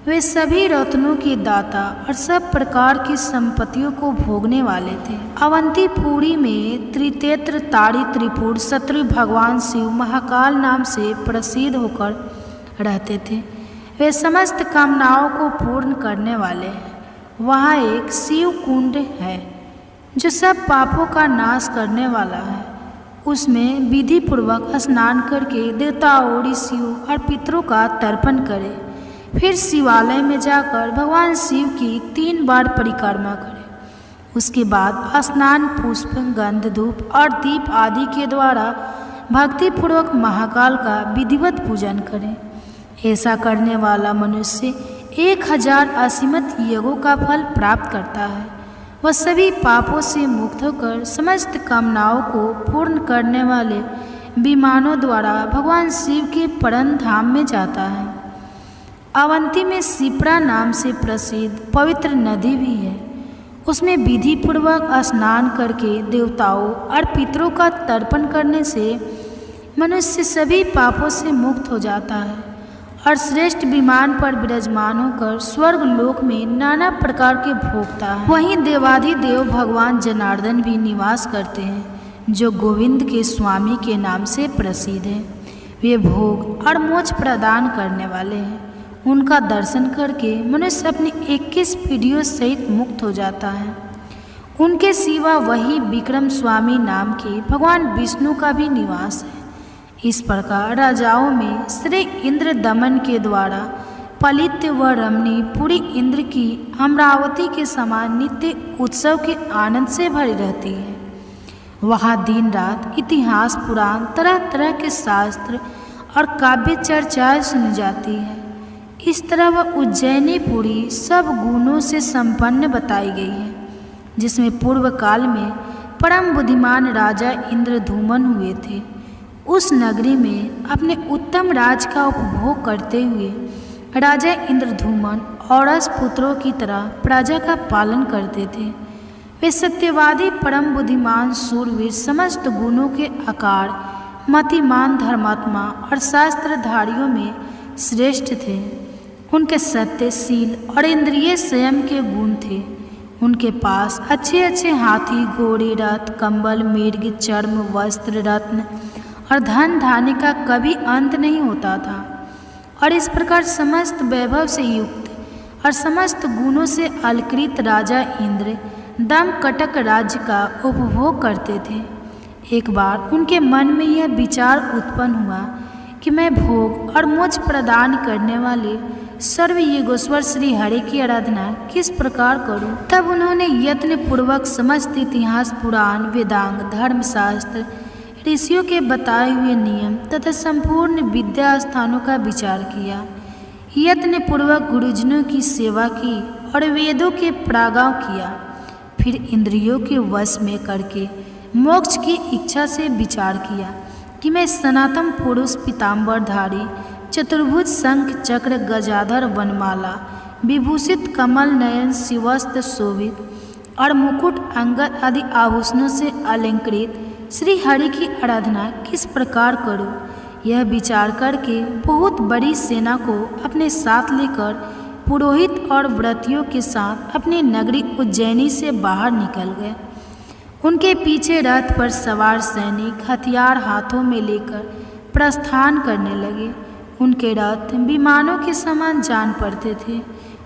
वे सभी रत्नों के दाता और सब प्रकार की संपत्तियों को भोगने वाले थे। अवंतीपुरी में त्रिनेत्र, ताड़ी, त्रिपुर, शत्रु भगवान शिव महाकाल नाम से प्रसिद्ध होकर रहते थे। वे समस्त कामनाओं को पूर्ण करने वाले हैं। वहाँ एक शिव कुंड है जो सब पापों का नाश करने वाला है। उसमें विधि पूर्वक स्नान करके देवताओं, ऋषियों और पितरों का तर्पण करें। फिर शिवालय में जाकर भगवान शिव की 3 बार परिक्रमा करें। उसके बाद स्नान, पुष्प, गंध, धूप और दीप आदि के द्वारा भक्तिपूर्वक महाकाल का विधिवत पूजन करें। ऐसा करने वाला मनुष्य 1000 असीमित यज्ञों का फल प्राप्त करता है। वह सभी पापों से मुक्त होकर समस्त कामनाओं को पूर्ण करने वाले विमानों द्वारा भगवान शिव के परम धाम में जाता है। अवंती में शिप्रा नाम से प्रसिद्ध पवित्र नदी भी है। उसमें विधि पूर्वक स्नान करके देवताओं और पितरों का तर्पण करने से मनुष्य सभी पापों से मुक्त हो जाता है और श्रेष्ठ विमान पर विराजमान होकर स्वर्ग लोक में नाना प्रकार के भोगता है। वहीं देवाधिदेव भगवान जनार्दन भी निवास करते हैं, जो गोविंद के स्वामी के नाम से प्रसिद्ध हैं। वे भोग और मोक्ष प्रदान करने वाले हैं। उनका दर्शन करके मनुष्य अपनी 21 पीढ़ियों सहित मुक्त हो जाता है। उनके सिवा वही विक्रम स्वामी नाम के भगवान विष्णु का भी निवास है। इस प्रकार राजाओं में श्री इंद्र दमन के द्वारा पलित व रमणी पूरी इंद्र की अमरावती के समान नित्य उत्सव के आनंद से भरी रहती है। वहाँ दिन रात इतिहास, पुराण, तरह तरह के शास्त्र और काव्य चर्चाएं सुनी जाती है। इस तरह वह उज्जैनीपुरी सब गुणों से संपन्न बताई गई है, जिसमें पूर्व काल में परम बुद्धिमान राजा इंद्रधूमन हुए थे। उस नगरी में अपने उत्तम राज का उपभोग करते हुए राजा इंद्रधूमन औरस पुत्रों की तरह प्रजा का पालन करते थे। वे सत्यवादी, परम बुद्धिमान, शूरवीर, समस्त गुणों के आकार, मतिमान, धर्मात्मा और शास्त्रधारियों में श्रेष्ठ थे। उनके सत्य, शील और इंद्रिय संयम के गुण थे। उनके पास अच्छे अच्छे हाथी, घोड़े, रथ, कंबल, मृग, चर्म, वस्त्र, रत्न और धन धान्य का कभी अंत नहीं होता था। और इस प्रकार समस्त वैभव से युक्त और समस्त गुणों से अलकृत राजा इंद्र दमकटक राज्य का उपभोग करते थे। एक बार उनके मन में यह विचार उत्पन्न हुआ कि मैं भोग और मोक्ष प्रदान करने वाले सर्व योगेश्वर श्री हरि की आराधना किस प्रकार करूं। तब उन्होंने यत्न पूर्वक समस्त इतिहास, पुराण, वेदांग, धर्मशास्त्र, ऋषियों के बताए हुए नियम तथा संपूर्ण विद्या स्थानों का विचार किया। यत्न पूर्वक गुरुजनों की सेवा की और वेदों के प्रागाव किया। फिर इंद्रियों के वश में करके मोक्ष की इच्छा से विचार किया कि मैं सनातन पुरुष, पीताम्बरधारी, चतुर्भुज, शंख चक्र गजाधर वनमाला विभूषित, कमल नयन, शिवस्त्र शोभित और मुकुट अंगद आदि आभूषणों से अलंकृत श्री हरि की आराधना किस प्रकार करूं। यह विचार करके बहुत बड़ी सेना को अपने साथ लेकर पुरोहित और व्रतियों के साथ अपनी नगरी उज्जैनी से बाहर निकल गए। उनके पीछे रथ पर सवार सैनिक हथियार हाथों में लेकर प्रस्थान करने लगे। उनके रथ विमानों के समान जान पड़ते थे।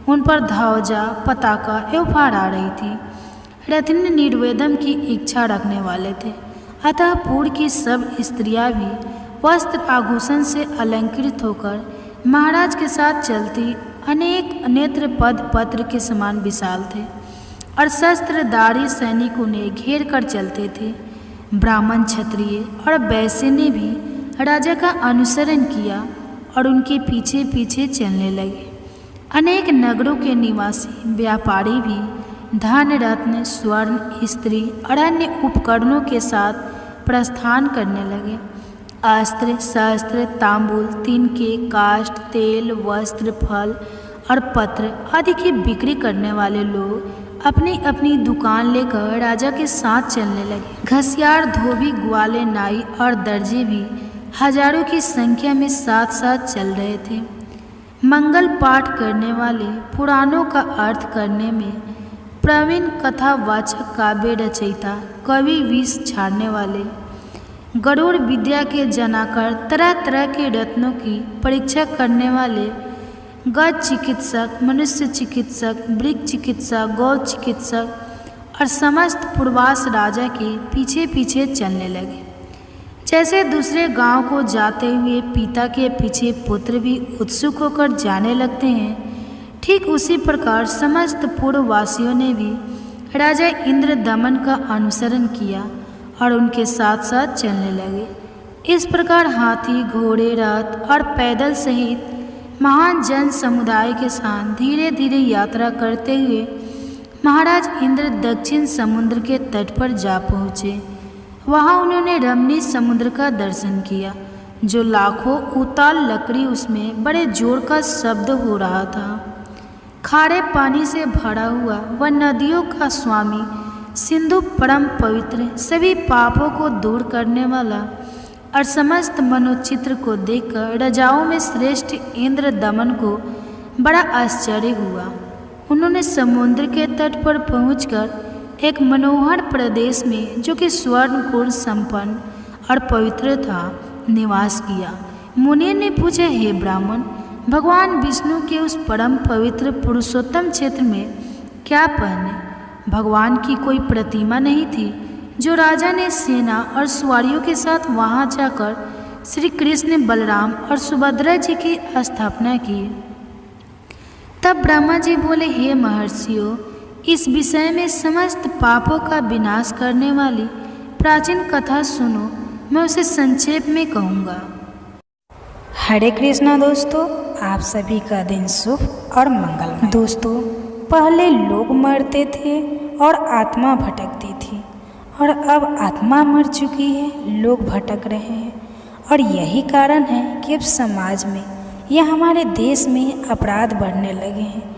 उन पर ध्वजा, पताका एवं फहरा रही थी। रथिनी निर्वेदम की इच्छा रखने वाले थे, अतः पूर्व की सब स्त्रियां भी वस्त्र आभूषण से अलंकृत होकर महाराज के साथ चलती अनेक नेत्र पद पत्र के समान विशाल थे और शस्त्रधारी सैनिक उन्हें घेर कर चलते थे। ब्राह्मण, क्षत्रिय और वैश्य ने भी राजा का अनुसरण किया और उनके पीछे पीछे चलने लगे। अनेक नगरों के निवासी व्यापारी भी धन, रत्न, स्वर्ण, स्त्री और अन्य उपकरणों के साथ प्रस्थान करने लगे। अस्त्र, शस्त्र, तांबूल, तिनके, काष्ठ, तेल, वस्त्र, फल और पत्र आदि की बिक्री करने वाले लोग अपनी अपनी दुकान लेकर राजा के साथ चलने लगे। घसियार, धोबी, ग्वाले, नाई और दर्जी भी हजारों की संख्या में साथ साथ चल रहे थे। मंगल पाठ करने वाले, पुराणों का अर्थ करने में प्रवीण, कथावाचक, काव्य रचयिता, कवि, विष छाड़ने वाले, गरुड़ विद्या के जनाकर, तरह तरह के रत्नों की परीक्षा करने वाले, गज चिकित्सक, मनुष्य चिकित्सक, वृक्ष चिकित्सक, गौ चिकित्सक और समस्त पूर्वास राजा के पीछे पीछे चलने लगे। जैसे दूसरे गांव को जाते हुए पिता के पीछे पुत्र भी उत्सुक होकर जाने लगते हैं, ठीक उसी प्रकार समस्त पूर्ववासियों ने भी राजा इंद्रदमन का अनुसरण किया और उनके साथ साथ चलने लगे। इस प्रकार हाथी, घोड़े, रथ और पैदल सहित महान जन समुदाय के साथ धीरे धीरे यात्रा करते हुए महाराज इंद्र दक्षिण समुद्र के तट पर जा पहुँचे। वहाँ उन्होंने रमणीय समुद्र का दर्शन किया, जो लाखों उताल लकड़ी उसमें बड़े जोर का शब्द हो रहा था। खारे पानी से भरा हुआ वह नदियों का स्वामी सिंधु परम पवित्र, सभी पापों को दूर करने वाला और समस्त मनोचित्र को देखकर राजाओं में श्रेष्ठ इंद्रदमन को बड़ा आश्चर्य हुआ। उन्होंने समुद्र के तट पर पहुंचकर एक मनोहर प्रदेश में, जो कि स्वर्ण गुण संपन्न और पवित्र था, निवास किया। मुनि ने पूछा, हे ब्राह्मण, भगवान विष्णु के उस परम पवित्र पुरुषोत्तम क्षेत्र में क्या पहने? भगवान की कोई प्रतिमा नहीं थी, जो राजा ने सेना और सवारियों के साथ वहां जाकर श्री कृष्ण, बलराम और सुभद्रा जी की स्थापना की। तब ब्रह्मा जी बोले, हे महर्षियों, इस विषय में समस्त पापों का विनाश करने वाली प्राचीन कथा सुनो, मैं उसे संक्षेप में कहूँगा। हरे कृष्णा दोस्तों, आप सभी का दिन शुभ और मंगलमय। दोस्तों, पहले लोग मरते थे और आत्मा भटकती थी, और अब आत्मा मर चुकी है, लोग भटक रहे हैं। और यही कारण है कि अब समाज में या हमारे देश में अपराध बढ़ने लगे हैं।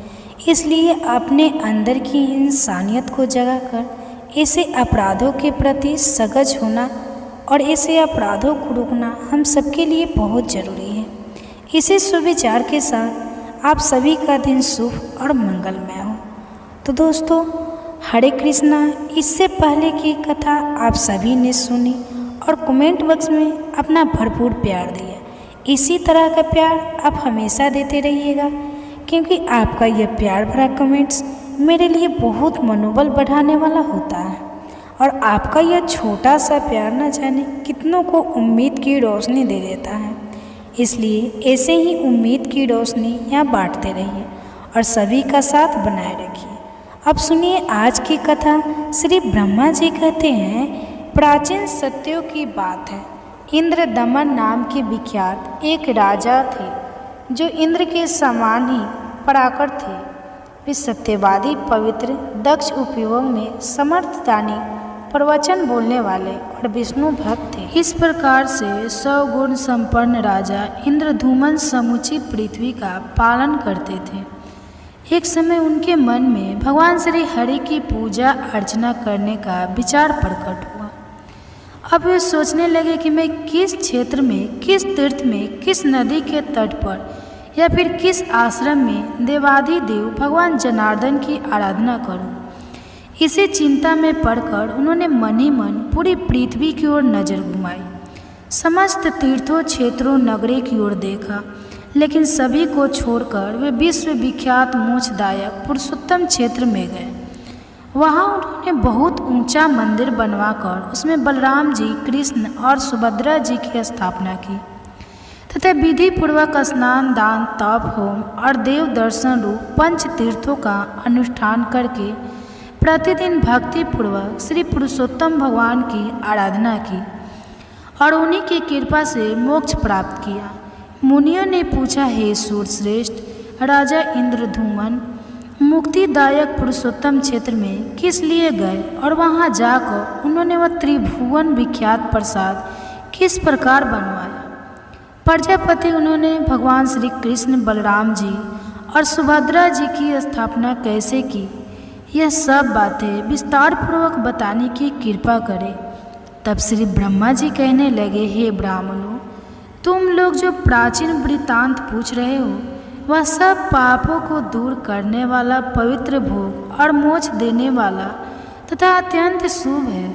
इसलिए अपने अंदर की इंसानियत को जगाकर ऐसे अपराधों के प्रति सजग होना और ऐसे अपराधों को रोकना हम सबके लिए बहुत ज़रूरी है। इसी सुविचार के साथ आप सभी का दिन शुभ और मंगलमय हो। तो दोस्तों, हरे कृष्णा, इससे पहले की कथा आप सभी ने सुनी और कमेंट बॉक्स में अपना भरपूर प्यार दिया। इसी तरह का प्यार आप हमेशा देते रहिएगा, क्योंकि आपका यह प्यार भरा कमेंट्स मेरे लिए बहुत मनोबल बढ़ाने वाला होता है और आपका यह छोटा सा प्यार न जाने कितनों को उम्मीद की रोशनी दे देता है। इसलिए ऐसे ही उम्मीद की रोशनी यहाँ बांटते रहिए और सभी का साथ बनाए रखिए। अब सुनिए आज की कथा। श्री ब्रह्मा जी कहते हैं, प्राचीन सत्यों की बात है। इंद्रदमन नाम के विख्यात एक राजा थे जो इंद्र के समान ही पराकर थे। वे सत्यवादी, पवित्र, दक्ष, उपयोग में समर्थदानी, प्रवचन बोलने वाले और विष्णु भक्त थे। इस प्रकार से 100 गुण संपन्न राजा इंद्रधूमन समूची पृथ्वी का पालन करते थे। एक समय उनके मन में भगवान श्री हरि की पूजा अर्चना करने का विचार प्रकट हुआ। अब वे सोचने लगे कि मैं किस क्षेत्र में, किस तीर्थ में, किस नदी के तट पर या फिर किस आश्रम में देवाधिदेव भगवान जनार्दन की आराधना करूं। इसी चिंता में पड़कर उन्होंने मन ही मन पूरी पृथ्वी की ओर नजर घुमाई। समस्त तीर्थों, क्षेत्रों, नगरी की ओर देखा, लेकिन सभी को छोड़कर वे विश्वविख्यात मोक्षदायक पुरुषोत्तम क्षेत्र में गए। वहाँ उन्होंने बहुत ऊंचा मंदिर बनवाकर उसमें बलराम जी, कृष्ण और सुभद्रा जी की स्थापना की तथा विधि पूर्वक स्नान, दान, तप, होम और देव दर्शन रूप पंच तीर्थों का अनुष्ठान करके प्रतिदिन भक्ति पूर्वक श्री पुरुषोत्तम भगवान की आराधना की और उन्हीं की कृपा से मोक्ष प्राप्त किया। मुनियों ने पूछा, हे सूर्यश्रेष्ठ राजा इंद्रधूमन, मुक्तिदायक पुरुषोत्तम क्षेत्र में किस लिए गए और वहां जाकर उन्होंने वह त्रिभुवन विख्यात प्रसाद किस प्रकार बनवाया? प्रजापति, उन्होंने भगवान श्री कृष्ण, बलराम जी और सुभद्रा जी की स्थापना कैसे की? यह सब बातें विस्तार पूर्वक बताने की कृपा करें। तब श्री ब्रह्मा जी कहने लगे, हे ब्राह्मणों, तुम लोग जो प्राचीन वृत्तांत पूछ रहे हो वह सब पापों को दूर करने वाला, पवित्र भोग और मोक्ष देने वाला तथा अत्यंत शुभ है।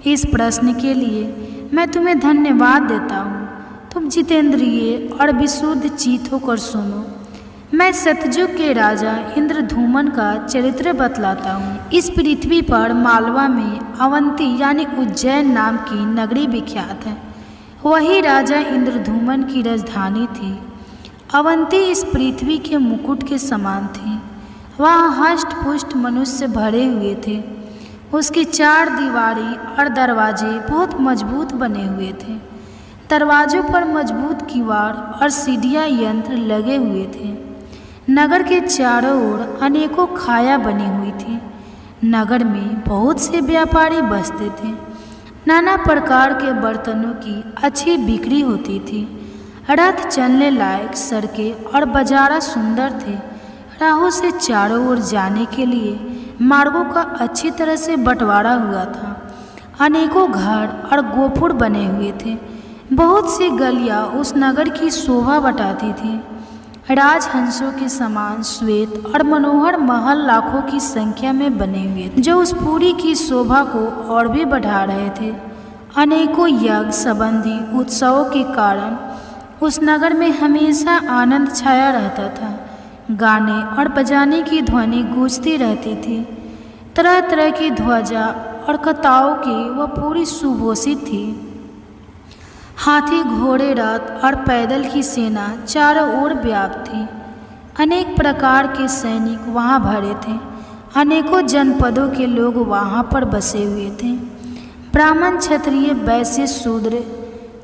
इस प्रश्न के लिए मैं तुम्हें धन्यवाद देता हूँ। तुम जितेंद्रिय और विशुद्ध चित्त होकर सुनो। मैं सतयुग के राजा इंद्रधूमन का चरित्र बतलाता हूँ। इस पृथ्वी पर मालवा में अवंती यानी उज्जैन नाम की नगरी विख्यात है। वही राजा इंद्रधूमन की राजधानी थी। अवंती इस पृथ्वी के मुकुट के समान थी। वहाँ हष्ट पुष्ट मनुष्य भरे हुए थे। उसकी 4 दीवारी और दरवाजे बहुत मजबूत बने हुए थे। दरवाजों पर मजबूत किवाड़ और सीढ़ियाँ यंत्र लगे हुए थे। नगर के चारों ओर अनेकों खाया बनी हुई थी। नगर में बहुत से व्यापारी बसते थे। नाना प्रकार के बर्तनों की अच्छी बिक्री होती थी। रथ चलने लायक सड़कें और बाजारा सुंदर थे। राहों से चारों ओर जाने के लिए मार्गों का अच्छी तरह से बंटवारा हुआ था। अनेकों घर और गोपुर बने हुए थे। बहुत सी गलियां उस नगर की शोभा बढ़ाती थी। राजहंसों के समान श्वेत और मनोहर महल लाखों की संख्या में बने हुए थे, जो उस पुरी की शोभा को और भी बढ़ा रहे थे। अनेकों यज्ञ संबंधी उत्सवों के कारण उस नगर में हमेशा आनंद छाया रहता था। गाने और बजाने की ध्वनि गूंजती रहती थी। तरह तरह की ध्वजा और कताओं की वह पूरी सुभूषित थी। हाथी, घोड़े, रथ और पैदल की सेना चारों ओर व्याप्त थी। अनेक प्रकार के सैनिक वहाँ भरे थे। अनेकों जनपदों के लोग वहाँ पर बसे हुए थे। ब्राह्मण, क्षत्रिय, वैश्य, शूद्र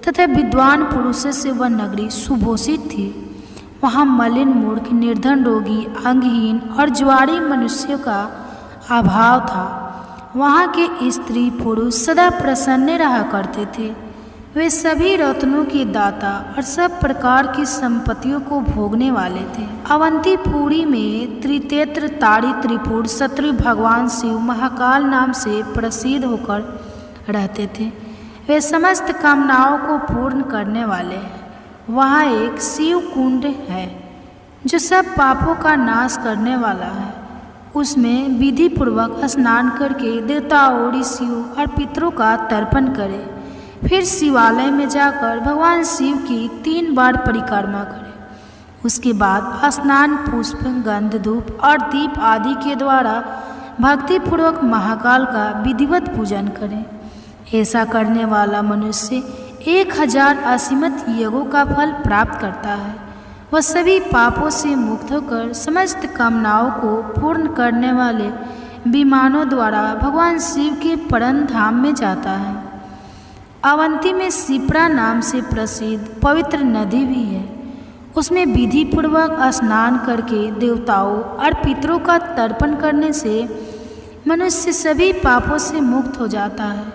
तथा विद्वान पुरुषों से वह नगरी सुभूषित थी। वहाँ मलिन, मूर्ख, निर्धन, रोगी, अंगहीन और जुआरी मनुष्यों का अभाव था। वहाँ के स्त्री पुरुष सदा प्रसन्न रहा करते थे। वे सभी रत्नों के दाता और सब प्रकार की संपत्तियों को भोगने वाले थे। अवंतीपुरी में त्रिनेत्र, तारी, त्रिपुर, शत्रु भगवान शिव महाकाल नाम से प्रसिद्ध होकर रहते थे। वे समस्त कामनाओं को पूर्ण करने वाले हैं। वहाँ एक शिव कुंड है जो सब पापों का नाश करने वाला है। उसमें विधि पूर्वक स्नान करके देवताओं, ऋषियों और पितरों का तर्पण करें। फिर शिवालय में जाकर भगवान शिव की 3 बार परिक्रमा करें। उसके बाद स्नान, पुष्प, गंध, धूप और दीप आदि के द्वारा भक्तिपूर्वक महाकाल का विधिवत पूजन करें। ऐसा करने वाला मनुष्य 1000 असीमत यज्ञों का फल प्राप्त करता है। वह सभी पापों से मुक्त होकर समस्त कामनाओं को पूर्ण करने वाले विमानों द्वारा भगवान शिव के परम धाम में जाता है। अवंती में शिप्रा नाम से प्रसिद्ध पवित्र नदी भी है। उसमें विधि पूर्वक स्नान करके देवताओं और पितरों का तर्पण करने से मनुष्य सभी पापों से मुक्त हो जाता है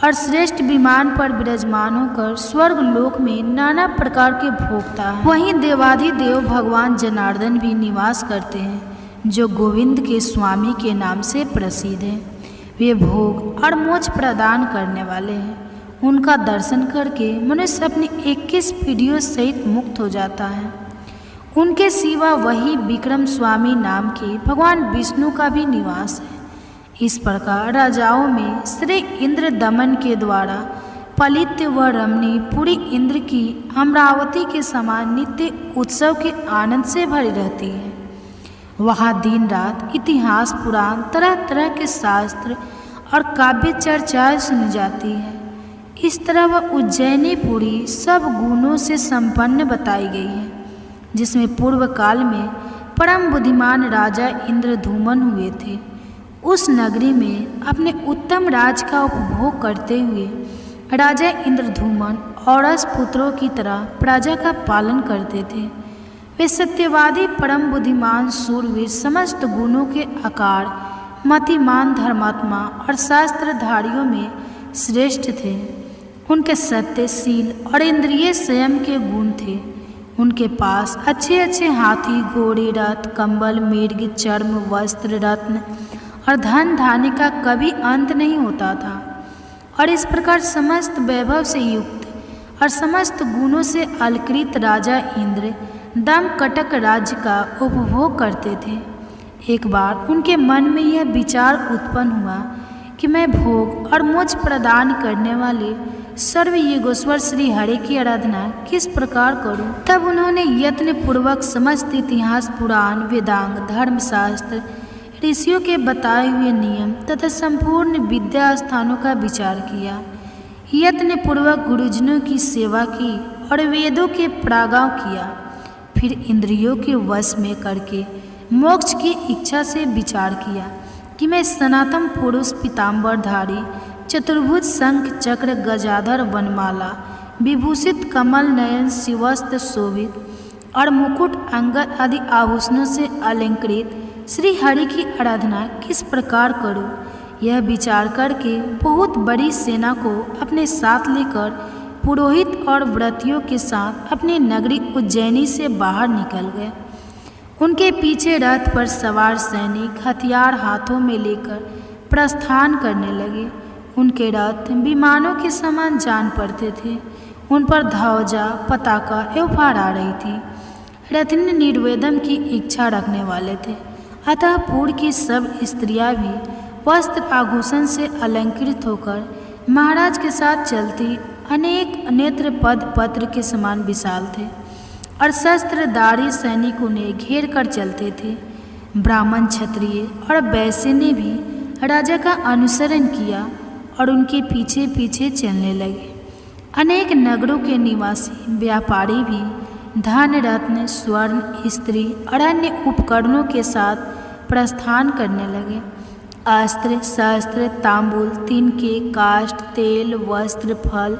और श्रेष्ठ विमान पर विराजमान होकर स्वर्ग लोक में नाना प्रकार के भोगता है। वहीं देवाधिदेव भगवान जनार्दन भी निवास करते हैं, जो गोविंद के स्वामी के नाम से प्रसिद्ध हैं। वे भोग और मोक्ष प्रदान करने वाले हैं। उनका दर्शन करके मनुष्य अपनी 21 पीढ़ियों सहित मुक्त हो जाता है। उनके सिवा वही विक्रम स्वामी नाम के भगवान विष्णु का भी निवास है। इस प्रकार राजाओं में श्री इंद्र दमन के द्वारा पलित व रमणी पूरी इंद्र की अमरावती के समान नित्य उत्सव के आनंद से भरी रहती है। वहाँ दिन रात इतिहास, पुराण, तरह तरह के शास्त्र और काव्य चर्चाएं सुनी जाती है। इस तरह वह उज्जैनी पुरी सब गुणों से संपन्न बताई गई है, जिसमें पूर्व काल में परम बुद्धिमान राजा इंद्रधूमन हुए थे। उस नगरी में अपने उत्तम राज का उपभोग करते हुए राजा इंद्रधूमन औरस पुत्रों की तरह प्रजा का पालन करते थे। वे सत्यवादी, परम बुद्धिमान, शूरवीर, समस्त गुणों के आकार, मतिमान, धर्मात्मा और शास्त्रधारियों में श्रेष्ठ थे। उनके सत्य, शील और इंद्रिय संयम के गुण थे। उनके पास अच्छे अच्छे हाथी, घोड़े, रथ, कंबल, मृग, चर्म, वस्त्र, रत्न और धन धान्य का कभी अंत नहीं होता था। और इस प्रकार समस्त वैभव से युक्त और समस्त गुणों से अलकृत राजा इंद्र दमकटक राज्य का उपभोग करते थे। एक बार उनके मन में यह विचार उत्पन्न हुआ कि मैं भोग और मोक्ष प्रदान करने वाले सर्वयोगेश्वर श्री हरि की आराधना किस प्रकार करूं। तब उन्होंने यत्न पूर्वक समस्त इतिहास, पुराण, वेदांग, धर्मशास्त्र, ऋषियों के बताए हुए नियम तथा संपूर्ण विद्या स्थानों का विचार किया। यत्न पूर्वक गुरुजनों की सेवा की और वेदों के प्रागाव किया। फिर इंद्रियों के वश में करके मोक्ष की इच्छा से विचार किया कि मैं सनातन पुरुष, पीताम्बरधारी, चतुर्भुज, शंख, चक्र, गजाधर, वनमाला, विभूषित, कमल नयन, शिवस्त्र शोभित और मुकुट, अंगद आदि आभूषणों से अलंकृत श्री हरि की आराधना किस प्रकार करूं। यह विचार करके बहुत बड़ी सेना को अपने साथ लेकर पुरोहित और व्रतियों के साथ अपनी नगरी उज्जैनी से बाहर निकल गए। उनके पीछे रथ पर सवार सैनिक हथियार हाथों में लेकर प्रस्थान करने लगे। उनके रथ विमानों के समान जान पड़ते थे। उन पर ध्वजा, पताका एवं फहरा रही थी। रथिनी निर्वेदम की इच्छा रखने वाले थे, अतः पूर्व की सब स्त्रियां भी वस्त्र आभूषण से अलंकृत होकर महाराज के साथ चलती अनेक नेत्र पद पत्र के समान विशाल थे और शस्त्रधारी सैनिक उन्हें घेर कर चलते थे। ब्राह्मण, क्षत्रिय और वैश्य ने भी राजा का अनुसरण किया और उनके पीछे पीछे चलने लगे। अनेक नगरों के निवासी व्यापारी भी धन, रत्न, स्वर्ण, स्त्री और अन्य उपकरणों के साथ प्रस्थान करने लगे। अस्त्र, शस्त्र, तांबूल, तिनके, काष्ठ, तेल, वस्त्र, फल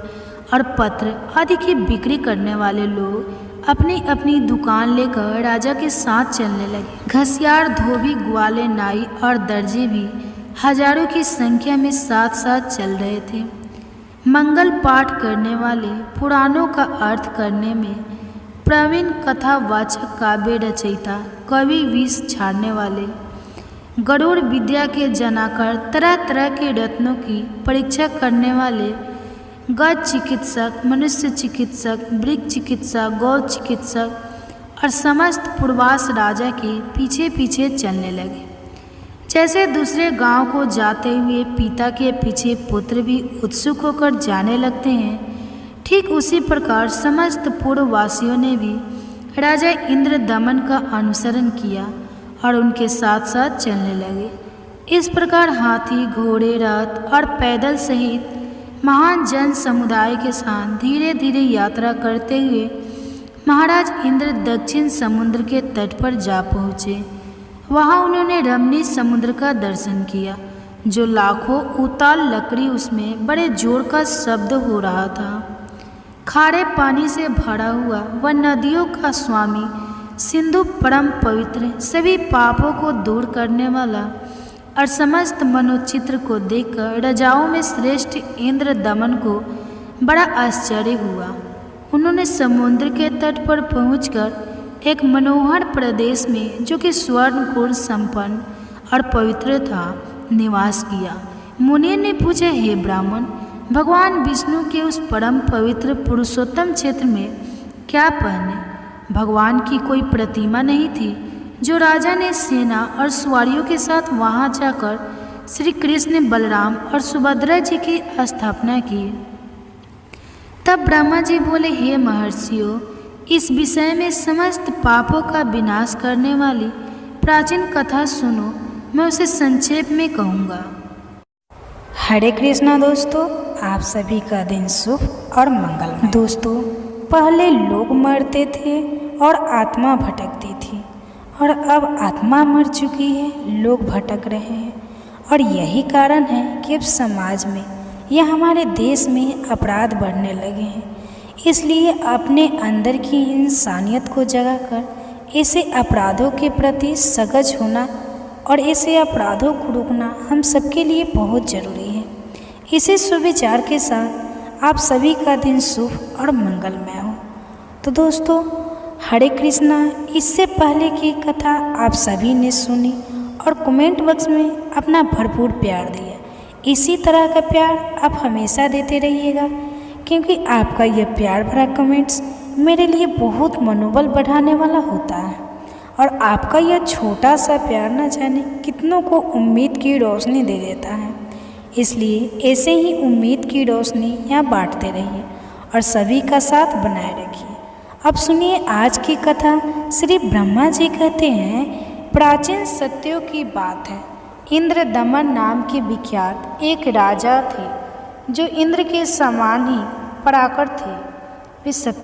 और पत्र आदि की बिक्री करने वाले लोग अपनी अपनी दुकान लेकर राजा के साथ चलने लगे। घसियार, धोबी, ग्वाले, नाई और दर्जी भी हजारों की संख्या में साथ साथ चल रहे थे। मंगल पाठ करने वाले, पुराणों का अर्थ करने में प्रवीण, कथावाचक, काव्य रचयिता, कवि, विष छाड़ने वाले, गरुड़ विद्या के जनाकर, तरह तरह के रत्नों की परीक्षा करने वाले, गज चिकित्सक, मनुष्य चिकित्सक, वृक्ष चिकित्सक, गौ चिकित्सक और समस्त पूर्वास राजा के पीछे पीछे चलने लगे। जैसे दूसरे गांव को जाते हुए पिता के पीछे पुत्र भी उत्सुक होकर जाने लगते हैं, ठीक उसी प्रकार समस्त पूर्ववासियों ने भी राजा इंद्र दमन का अनुसरण किया और उनके साथ साथ चलने लगे। इस प्रकार हाथी, घोड़े, रथ और पैदल सहित महान जन समुदाय के साथ धीरे धीरे यात्रा करते हुए महाराज इंद्र दक्षिण समुद्र के तट पर जा पहुँचे। वहाँ उन्होंने रमणीय समुद्र का दर्शन किया, जो लाखों उताल लकड़ी उसमें बड़े जोर का शब्द हो रहा था। खारे पानी से भरा हुआ वह नदियों का स्वामी सिंधु परम पवित्र, सभी पापों को दूर करने वाला और समस्त मनोचित्र को देखकर राजाओं में श्रेष्ठ इंद्र दमन को बड़ा आश्चर्य हुआ। उन्होंने समुद्र के तट पर पहुंचकर एक मनोहर प्रदेश में, जो कि स्वर्ण गुण संपन्न और पवित्र था, निवास किया। मुनि ने पूछा, हे ब्राह्मण, भगवान विष्णु के उस परम पवित्र पुरुषोत्तम क्षेत्र में क्या पहने? भगवान की कोई प्रतिमा नहीं थी। जो राजा ने सेना और सवारियों के साथ वहां जाकर श्री कृष्ण, बलराम और सुभद्रा जी की स्थापना की। तब ब्रह्मा जी बोले, हे महर्षियों, इस विषय में समस्त पापों का विनाश करने वाली प्राचीन कथा सुनो, मैं उसे संक्षेप में कहूँगा। हरे कृष्णा दोस्तों, आप सभी का दिन शुभ और मंगलमय। दोस्तों, पहले लोग मरते थे और आत्मा भटकती थी, और अब आत्मा मर चुकी है, लोग भटक रहे हैं। और यही कारण है कि अब समाज में या हमारे देश में अपराध बढ़ने लगे हैं। इसलिए अपने अंदर की इंसानियत को जगाकर ऐसे अपराधों के प्रति सजग होना और ऐसे अपराधों को रोकना हम सबके लिए बहुत ज़रूरी है। इसी सुविचार के साथ आप सभी का दिन शुभ और मंगलमय हो। तो दोस्तों, हरे कृष्णा, इससे पहले की कथा आप सभी ने सुनी और कमेंट बॉक्स में अपना भरपूर प्यार दिया। इसी तरह का प्यार आप हमेशा देते रहिएगा, क्योंकि आपका यह प्यार भरा कमेंट्स मेरे लिए बहुत मनोबल बढ़ाने वाला होता है। और आपका यह छोटा सा प्यार न जाने कितनों को उम्मीद की रोशनी दे देता है। इसलिए ऐसे ही उम्मीद की रोशनी यहाँ बांटते रहिए और सभी का साथ बनाए रखिए। अब सुनिए आज की कथा। श्री ब्रह्मा जी कहते हैं, प्राचीन सत्यों की बात है। इंद्र दमन नाम के विख्यात एक राजा थे, जो इंद्र के समान ही पराक्रम थे। वे सत्य